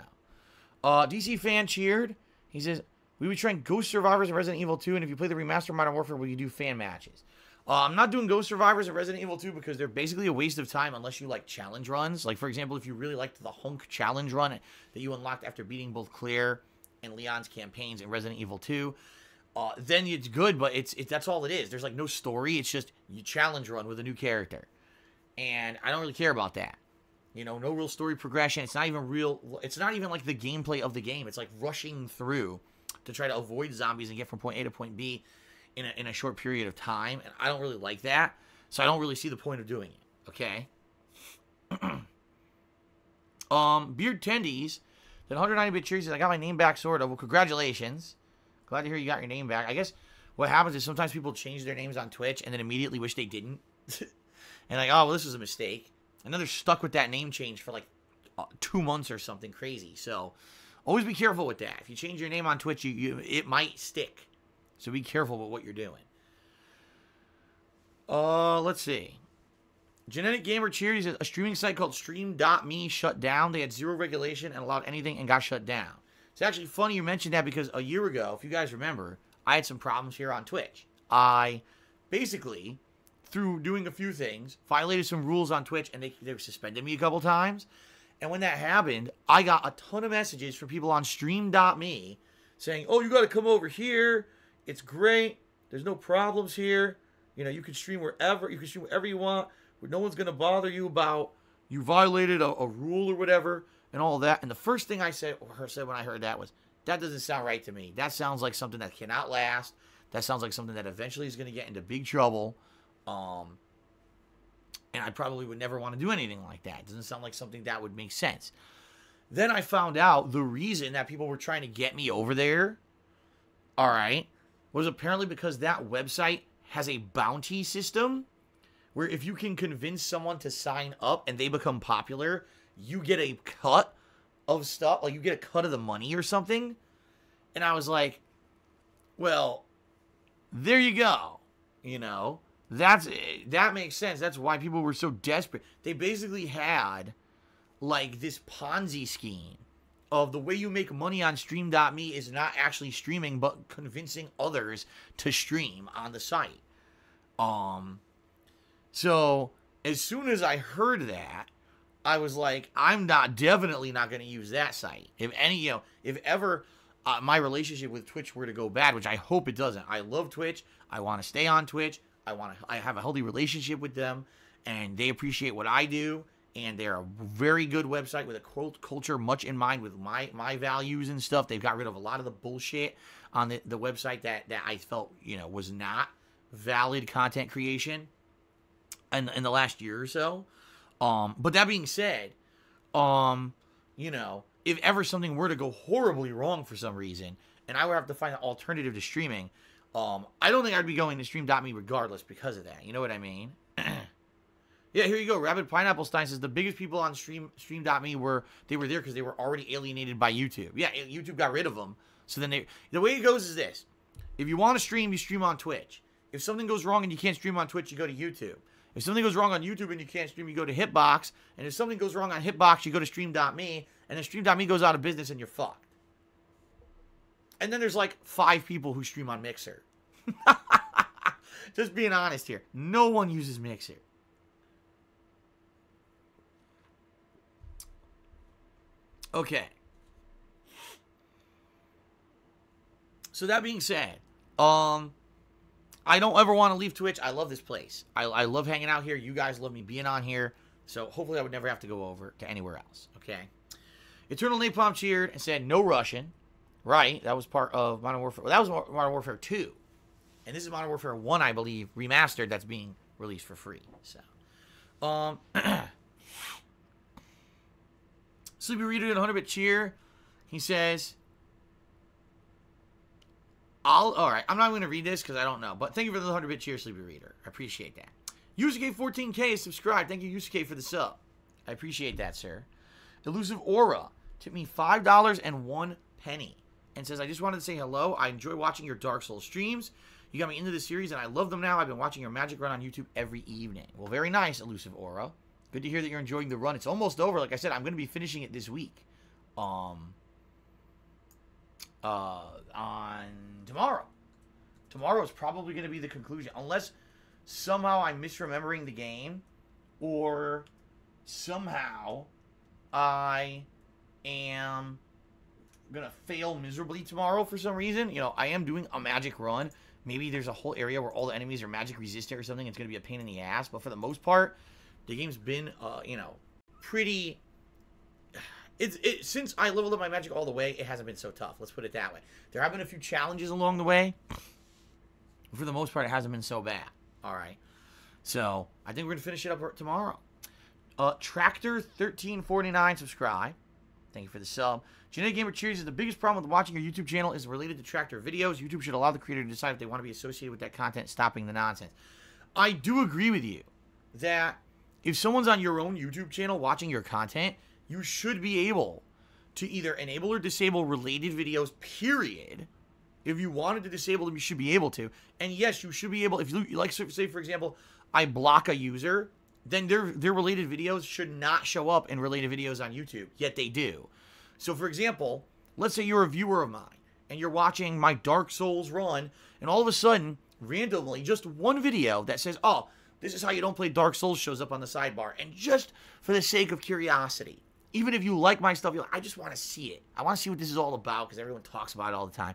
DC Fan cheered. He says, we were trying Ghost Survivors and Resident Evil 2, and if you play the remastered Modern Warfare, will you do fan matches? I'm not doing Ghost Survivors and Resident Evil 2 because they're basically a waste of time unless you like challenge runs. Like, for example, if you really liked the Hunk challenge run that you unlocked after beating both Claire and Leon's campaigns in Resident Evil 2, then it's good, but that's all it is. There's like no story. It's just you challenge run with a new character. And I don't really care about that. You know, no real story progression. It's not even like the gameplay of the game. It's like rushing through to try to avoid zombies and get from point A to point B in a short period of time. And I don't really like that. So I don't really see the point of doing it. Okay? Beard Tendies, that 190-bit cheers says, I got my name back, sort of. Well, congratulations. Glad to hear you got your name back. I guess what happens is sometimes people change their names on Twitch and then immediately wish they didn't. And like, oh, well, this was a mistake. And then they're stuck with that name change for like 2 months or something crazy. So always be careful with that. If you change your name on Twitch, it might stick. So be careful with what you're doing. Let's see. Genetic Gamer cheers. A streaming site called Stream.me shut down. They had zero regulation and allowed anything and got shut down. It's actually funny you mentioned that because a year ago, if you guys remember, I had some problems here on Twitch. I basically, through doing a few things, violated some rules on Twitch, and they suspended me a couple times. And when that happened, I got a ton of messages from people on Stream.me saying, oh, you got to come over here. It's great. There's no problems here. You know, you can stream wherever. You can stream wherever you want. No one's going to bother you about you violated a rule or whatever and all that. And the first thing I said when I heard that was, that doesn't sound right to me. That sounds like something that cannot last. That sounds like something that eventually is going to get into big trouble. And I probably would never want to do anything like that. It doesn't sound like something that would make sense. Then I found out the reason that people were trying to get me over there, all right, was apparently because that website has a bounty system where if you can convince someone to sign up and they become popular, you get a cut of stuff, like you get a cut of the money or something. And I was like, well, there you go. You know, that makes sense. That's why people were so desperate. They basically had like this Ponzi scheme of the way you make money on stream.me is not actually streaming, but convincing others to stream on the site. So as soon as I heard that, I was like, I'm definitely not going to use that site. If ever my relationship with Twitch were to go bad, which I hope it doesn't. I love Twitch. I want to stay on Twitch. I have a healthy relationship with them, and they appreciate what I do. And they're a very good website with a culture much in mind with my values and stuff. They've got rid of a lot of the bullshit on the website that I felt, was not valid content creation in the last year or so. But that being said, if ever something were to go horribly wrong for some reason, and I would have to find an alternative to streaming, I don't think I'd be going to stream.me regardless because of that. You know what I mean? Yeah, here you go. Rapid Pineapple Stein says the biggest people on stream.me were there because they were already alienated by YouTube. Yeah, YouTube got rid of them. So then the way it goes is this. If you want to stream, you stream on Twitch. If something goes wrong and you can't stream on Twitch, you go to YouTube. If something goes wrong on YouTube and you can't stream, you go to Hitbox. And if something goes wrong on Hitbox, you go to stream.me. And then stream.me goes out of business and you're fucked. And then there's like 5 people who stream on Mixer. Just being honest here. No one uses Mixer. Okay. So that being said, I don't ever want to leave Twitch. I love this place. I love hanging out here. You guys love me being on here. So hopefully I would never have to go over to anywhere else. Okay. Eternal Napalm cheered and said no Russian. Right. That was part of Modern Warfare. Well, that was Modern Warfare 2. And this is Modern Warfare 1, I believe, remastered that's being released for free. So, Sleepy Reader did a 100-bit cheer. He says, alright, I'm not going to read this because I don't know. But thank you for the 100-bit cheer, Sleepy Reader. I appreciate that. Yusuke14K is subscribed. Thank you, Yusuke, for the sub. I appreciate that, sir. Elusive Aura tipped me $5.01 and says, I just wanted to say hello. I enjoy watching your Dark Souls streams. You got me into the series, and I love them now. I've been watching your Magic run on YouTube every evening. Well, very nice, Elusive Aura. Good to hear that you're enjoying the run. It's almost over. Like I said, I'm going to be finishing it this week. On tomorrow. Tomorrow is probably going to be the conclusion. Unless somehow I'm misremembering the game. Or somehow I am going to fail miserably tomorrow for some reason. I am doing a magic run. Maybe there's a whole area where all the enemies are magic resistant or something. It's going to be a pain in the ass. But for the most part, the game's been, pretty... Since I leveled up my magic all the way, it hasn't been so tough. Let's put it that way. There have been a few challenges along the way. For the most part, it hasn't been so bad. All right. So, I think we're going to finish it up tomorrow. Tractor1349, subscribe. Thank you for the sub. Genetic Gamer Cheers is the biggest problem with watching your YouTube channel is related to Tractor videos. YouTube should allow the creator to decide if they want to be associated with that content, stopping the nonsense. I do agree with you that if someone's on your own YouTube channel watching your content, you should be able to either enable or disable related videos, period. If you wanted to disable them, you should be able to. And yes, you should be able, if you like, say, for example, I block a user, then their related videos should not show up in related videos on YouTube, yet they do. So, for example, let's say you're a viewer of mine, and you're watching my Dark Souls run, and all of a sudden, randomly, just one video that says, oh, this is how you don't play Dark Souls shows up on the sidebar. And just for the sake of curiosity, even if you like my stuff, you're like, I just want to see it. I want to see what this is all about because everyone talks about it all the time.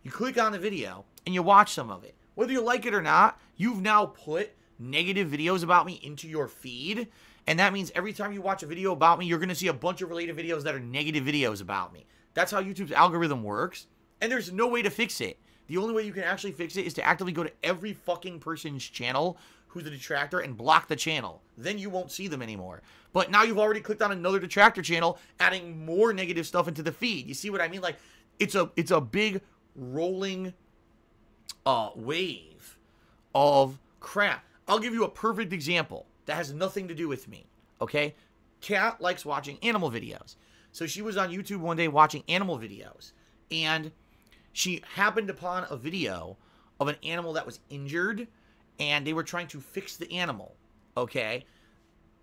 You click on the video and you watch some of it. Whether you like it or not, you've now put negative videos about me into your feed. And that means every time you watch a video about me, you're going to see a bunch of related videos that are negative videos about me. That's how YouTube's algorithm works. And there's no way to fix it. The only way you can actually fix it is to actively go to every fucking person's channel who's a detractor and block the channel. Then you won't see them anymore. But now you've already clicked on another detractor channel, adding more negative stuff into the feed. You see what I mean? Like, it's a big rolling wave of crap. I'll give you a perfect example that has nothing to do with me, okay? Kat likes watching animal videos. So she was on YouTube one day watching animal videos, and she happened upon a video of an animal that was injured, and they were trying to fix the animal, okay?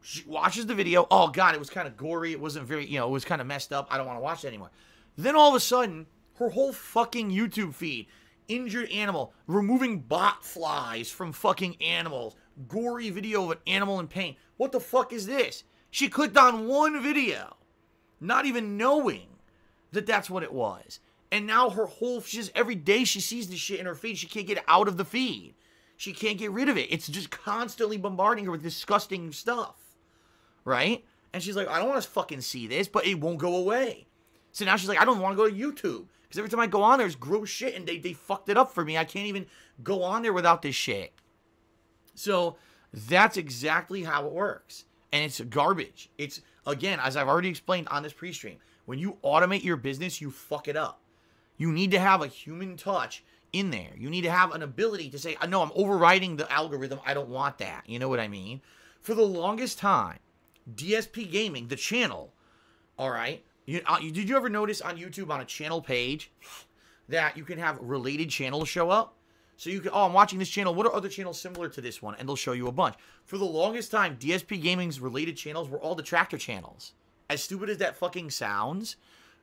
She watches the video. Oh, God, it was kind of gory. It wasn't very, it was kind of messed up. I don't want to watch it anymore. Then all of a sudden, her whole fucking YouTube feed, injured animal, removing bot flies from fucking animals, gory video of an animal in pain. What the fuck is this? She clicked on one video, not even knowing that that's what it was. And now her whole, every day she sees this shit in her feed. She can't get it out of the feed. She can't get rid of it. It's just constantly bombarding her with disgusting stuff. Right? And she's like, I don't want to fucking see this, but it won't go away. So now she's like, I don't want to go to YouTube. Because every time I go on, there's gross shit, and they fucked it up for me. I can't even go on there without this shit. So that's exactly how it works. And it's garbage. It's, again, as I've already explained on this pre-stream, when you automate your business, you fuck it up. You need to have a human touch in there. You need to have an ability to say, no, I'm overriding the algorithm. I don't want that. You know what I mean? For the longest time, DSPGaming, the channel, all right? Did you ever notice on YouTube on a channel page that you can have related channels show up? So you can, oh, I'm watching this channel. What are other channels similar to this one? And they'll show you a bunch. For the longest time, DSPGaming's related channels were all the tractor channels. As stupid as that fucking sounds,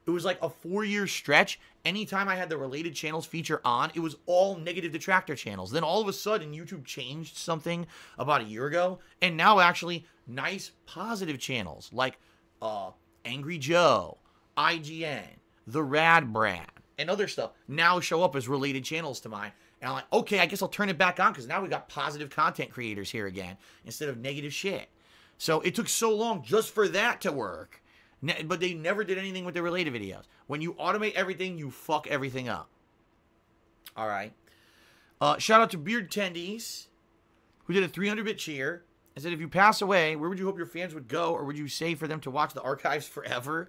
it was like a 4-year stretch. Anytime I had the related channels feature on, it was all negative detractor channels. Then all of a sudden, YouTube changed something about a year ago. And now actually, nice positive channels like Angry Joe, IGN, The Rad Brad, and other stuff now show up as related channels to mine. And I'm like, okay, I guess I'll turn it back on because now we got positive content creators here again instead of negative shit. So it took so long just for that to work. But they never did anything with the related videos. When you automate everything, you fuck everything up. All right. Shout out to Beard Tendies, who did a 300-bit cheer and said, if you pass away, where would you hope your fans would go, or would you say for them to watch the archives forever?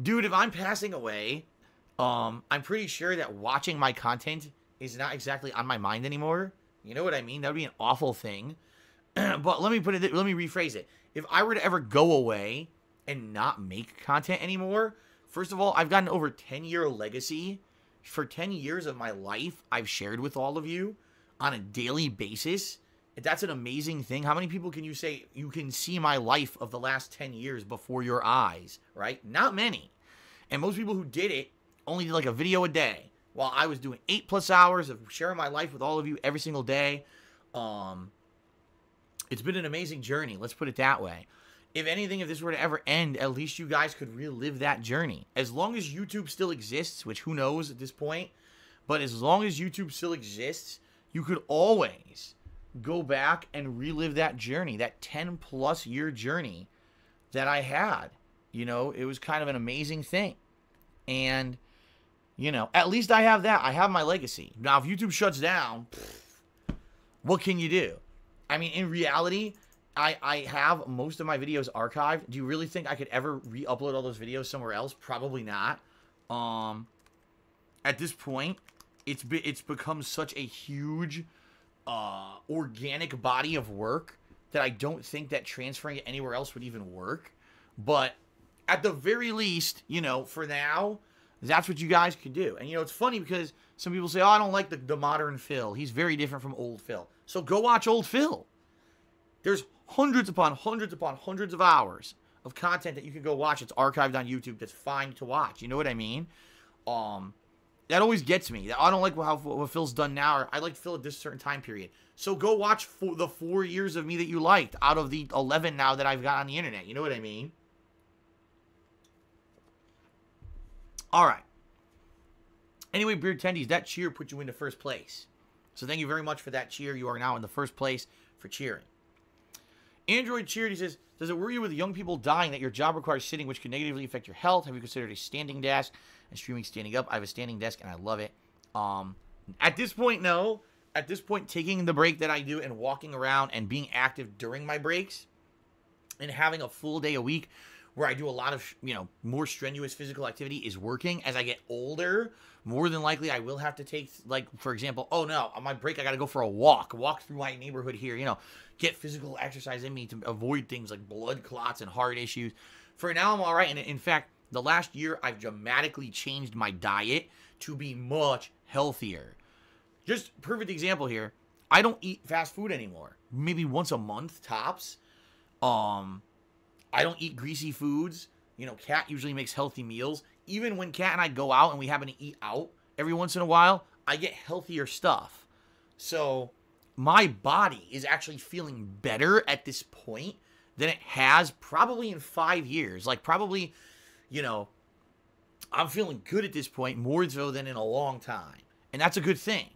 Dude, if I'm passing away, I'm pretty sure that watching my content is not exactly on my mind anymore. You know what I mean? That would be an awful thing. But let me rephrase it. If I were to ever go away and not make content anymore, first of all, I've got an over 10-year legacy. For 10 years of my life, I've shared with all of you on a daily basis. That's an amazing thing. How many people can you say you can see my life of the last 10 years before your eyes, right? Not many. And most people who did it only did like a video a day, while I was doing 8+ hours of sharing my life with all of you every single day. It's been an amazing journey. Let's put it that way. If anything, if this were to ever end, at least you guys could relive that journey. As long as YouTube still exists, which who knows at this point, but as long as YouTube still exists, you could always go back and relive that journey, that 10+ year journey that I had. You know, it was kind of an amazing thing. And, you know, at least I have that. I have my legacy. Now, if YouTube shuts down, what can you do? I mean, in reality, I have most of my videos archived. Do you really think I could ever re-upload all those videos somewhere else? Probably not. At this point, it's become such a huge organic body of work that I don't think that transferring it anywhere else would even work. But at the very least, you know, for now, that's what you guys could do. And, you know, it's funny because some people say, oh, I don't like the modern Phil. He's very different from old Phil. So go watch old Phil. There's hundreds upon hundreds upon hundreds of hours of content that you can go watch. It's archived on YouTube. That's fine to watch. You know what I mean? That always gets me. I don't like what Phil's done now. I like Phil at this certain time period. So go watch the 4 years of me that you liked out of the 11 now that I've got on the internet. You know what I mean? All right. Anyway, Beard Tendies, that cheer put you into first place. So thank you very much for that cheer. You are now in the first place for cheering. Android Cheered, he says, does it worry you with young people dying that your job requires sitting, which could negatively affect your health? Have you considered a standing desk and streaming standing up? I have a standing desk, and I love it. At this point, no. At this point, taking the break that I do and walking around and being active during my breaks and having a full day a week where I do a lot of, more strenuous physical activity is working. As I get older, more than likely I will have to take, like, for example, oh no, on my break I got to go for a walk through my neighborhood here, get physical exercise in me to avoid things like blood clots and heart issues. For now, I'm all right. And in fact, the last year, I've dramatically changed my diet to be much healthier. Just perfect example here. I don't eat fast food anymore. Maybe once a month, tops. I don't eat greasy foods. Kat usually makes healthy meals. Even when Kat and I go out and we happen to eat out every once in a while, I get healthier stuff. So my body is actually feeling better at this point than it has probably in 5 years. Like, probably, I'm feeling good at this point, more so than in a long time. And that's a good thing.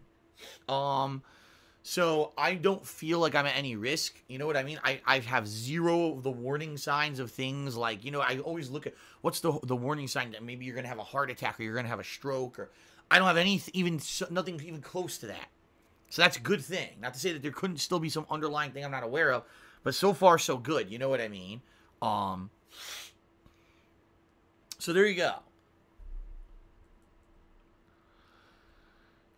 So I don't feel like I'm at any risk. You know what I mean? I have zero of the warning signs of things like, I always look at what's the warning sign that maybe you're going to have a heart attack or you're going to have a stroke, or I don't have nothing even close to that. So that's a good thing. Not to say that there couldn't still be some underlying thing I'm not aware of, but so far so good. You know what I mean? So there you go.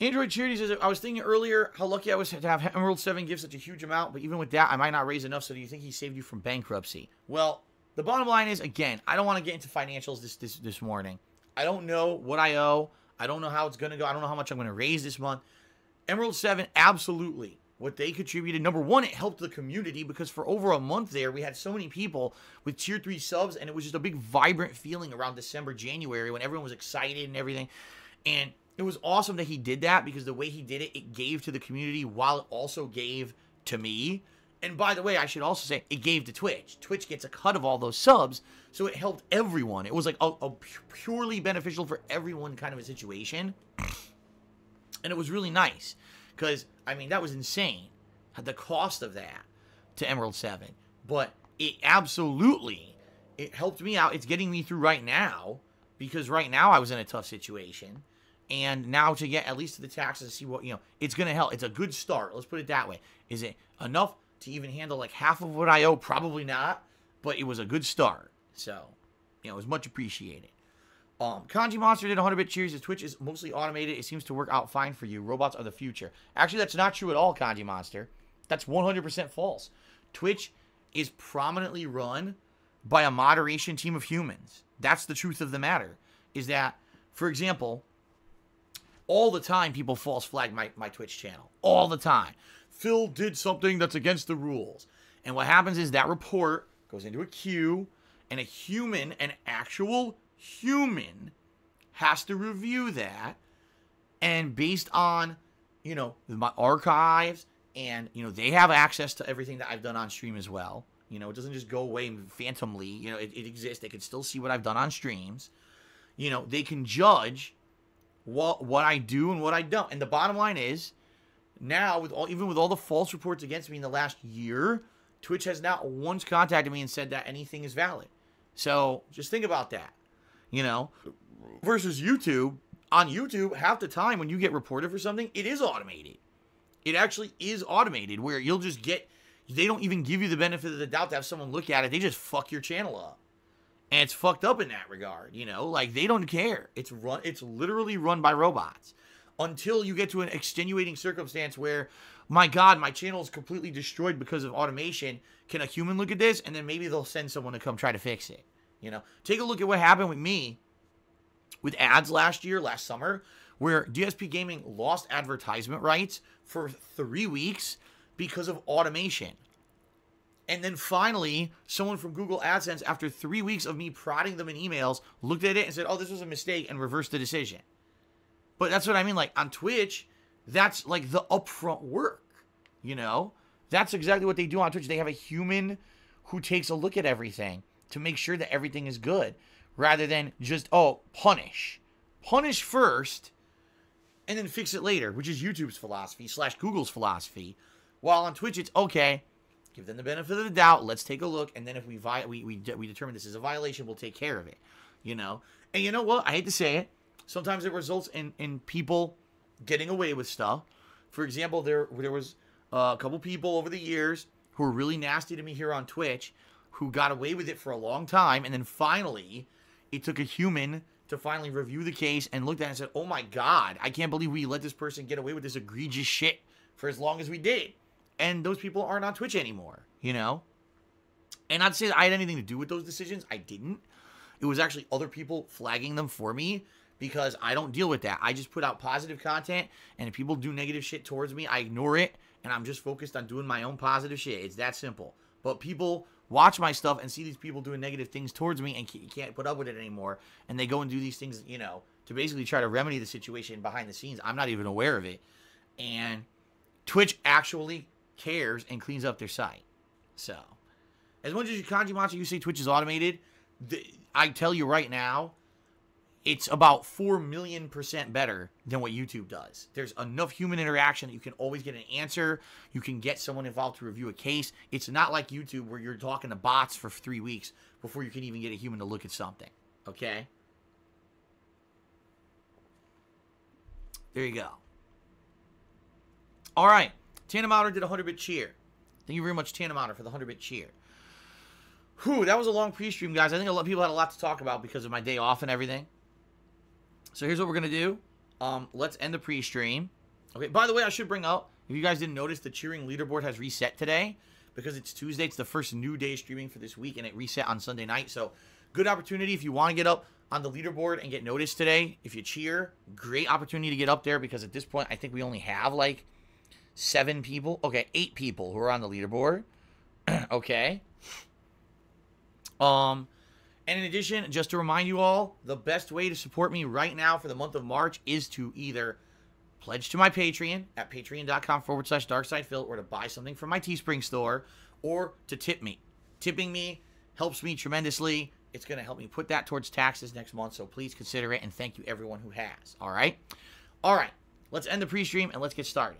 Android Charity says, I was thinking earlier how lucky I was to have Emerald 7 give such a huge amount, but even with that, I might not raise enough, so do you think he saved you from bankruptcy? Well, the bottom line is, again, I don't want to get into financials this morning. I don't know what I owe. I don't know how it's going to go. I don't know how much I'm going to raise this month. Emerald 7, absolutely. What they contributed, number one, it helped the community, because for over a month there, we had so many people with tier 3 subs, and it was just a big vibrant feeling around December, January, when everyone was excited and everything. And it was awesome that he did that, because the way he did it, it gave to the community while it also gave to me. And by the way, I should also say, it gave to Twitch. Twitch gets a cut of all those subs, so it helped everyone. It was like a purely beneficial for everyone kind of a situation. And it was really nice, because, I mean, that was insane, the cost of that to Emerald 7. But it absolutely, it helped me out. It's getting me through right now, because right now I was in a tough situation. And now to get at least to the taxes to see what, it's going to help. It's a good start. Let's put it that way. Is it enough to even handle like half of what I owe? Probably not. But it was a good start. So, it was much appreciated. Kanji Monster did 100-bit cheers. His Twitch is mostly automated. It seems to work out fine for you. Robots are the future. Actually, that's not true at all, Kanji Monster. That's 100% false. Twitch is prominently run by a moderation team of humans. That's the truth of the matter. Is that, for example, all the time people false flag my Twitch channel. All the time. Phil did something that's against the rules. And what happens is that report goes into a queue, and a human, an actual human, has to review that. And based on, my archives, and, they have access to everything that I've done on stream as well. It doesn't just go away phantomly. It exists. They can still see what I've done on streams. They can judge what I do and what I don't. And the bottom line is, now, even with all the false reports against me in the last year, Twitch has not once contacted me and said that anything is valid. So, just think about that. Versus YouTube. On YouTube, half the time when you get reported for something, it is automated. It actually is automated, where you'll just get, they don't even give you the benefit of the doubt to have someone look at it. They just fuck your channel up. And it's fucked up in that regard, like they don't care. It's literally run by robots until you get to an extenuating circumstance where, my God, my channel is completely destroyed because of automation. Can a human look at this? And then maybe they'll send someone to come try to fix it. Take a look at what happened with me with ads last summer, where DSPGaming lost advertisement rights for 3 weeks because of automation. And then finally, someone from Google AdSense, after 3 weeks of me prodding them in emails, looked at it and said, oh, this was a mistake, and reversed the decision. But that's what I mean. Like, on Twitch, that's like the upfront work, That's exactly what they do on Twitch. They have a human who takes a look at everything to make sure that everything is good, rather than just, punish. Punish first, and then fix it later, which is YouTube's philosophy / Google's philosophy. While on Twitch, it's okay. Give them the benefit of the doubt. Let's take a look, and then if we determine this is a violation, we'll take care of it. And you know what? I hate to say it. Sometimes it results in people getting away with stuff. For example, there was a couple people over the years who were really nasty to me here on Twitch. who got away with it for a long time, and then finally, it took a human to finally review the case and looked at it and said, oh my God, I can't believe we let this person get away with this egregious shit for as long as we did. And those people aren't on Twitch anymore, you know? And not to say that I had anything to do with those decisions. I didn't. It was actually other people flagging them for me because I don't deal with that. I just put out positive content, and if people do negative shit towards me, I ignore it, and I'm just focused on doing my own positive shit. It's that simple. But people watch my stuff and see these people doing negative things towards me and can't put up with it anymore, and they go and do these things, you know, to basically try to remedy the situation behind the scenes. I'm not even aware of it. And Twitch actually cares and cleans up their site. So, as much as you Kanji Macho, you say Twitch is automated, I tell you right now, it's about 4 million% better than what YouTube does. There's enough human interaction that you can always get an answer. You can get someone involved to review a case. It's not like YouTube where you're talking to bots for 3 weeks before you can even get a human to look at something. Okay? There you go. All right. Tandem Outer did a 100-bit cheer. Thank you very much, Tandem Outer, for the 100-bit cheer. Whew, that was a long pre-stream, guys. I think a lot of people had a lot to talk about because of my day off and everything. So here's what we're going to do. Let's end the pre-stream. Okay, by the way, I should bring up, if you guys didn't notice, the cheering leaderboard has reset today because it's Tuesday. It's the first new day streaming for this week, and it reset on Sunday night. So good opportunity if you want to get up on the leaderboard and get noticed today. If you cheer, great opportunity to get up there because at this point, I think we only have like 7 people. Okay, 8 people who are on the leaderboard. Okay. And in addition, just to remind you all, the best way to support me right now for the month of March is to either pledge to my Patreon at patreon.com/darksidephil or to buy something from my Teespring store or to tip me. Tipping me helps me tremendously. It's going to help me put that towards taxes next month, so please consider it, and thank you everyone who has. All right? All right. Let's end the pre-stream and let's get started.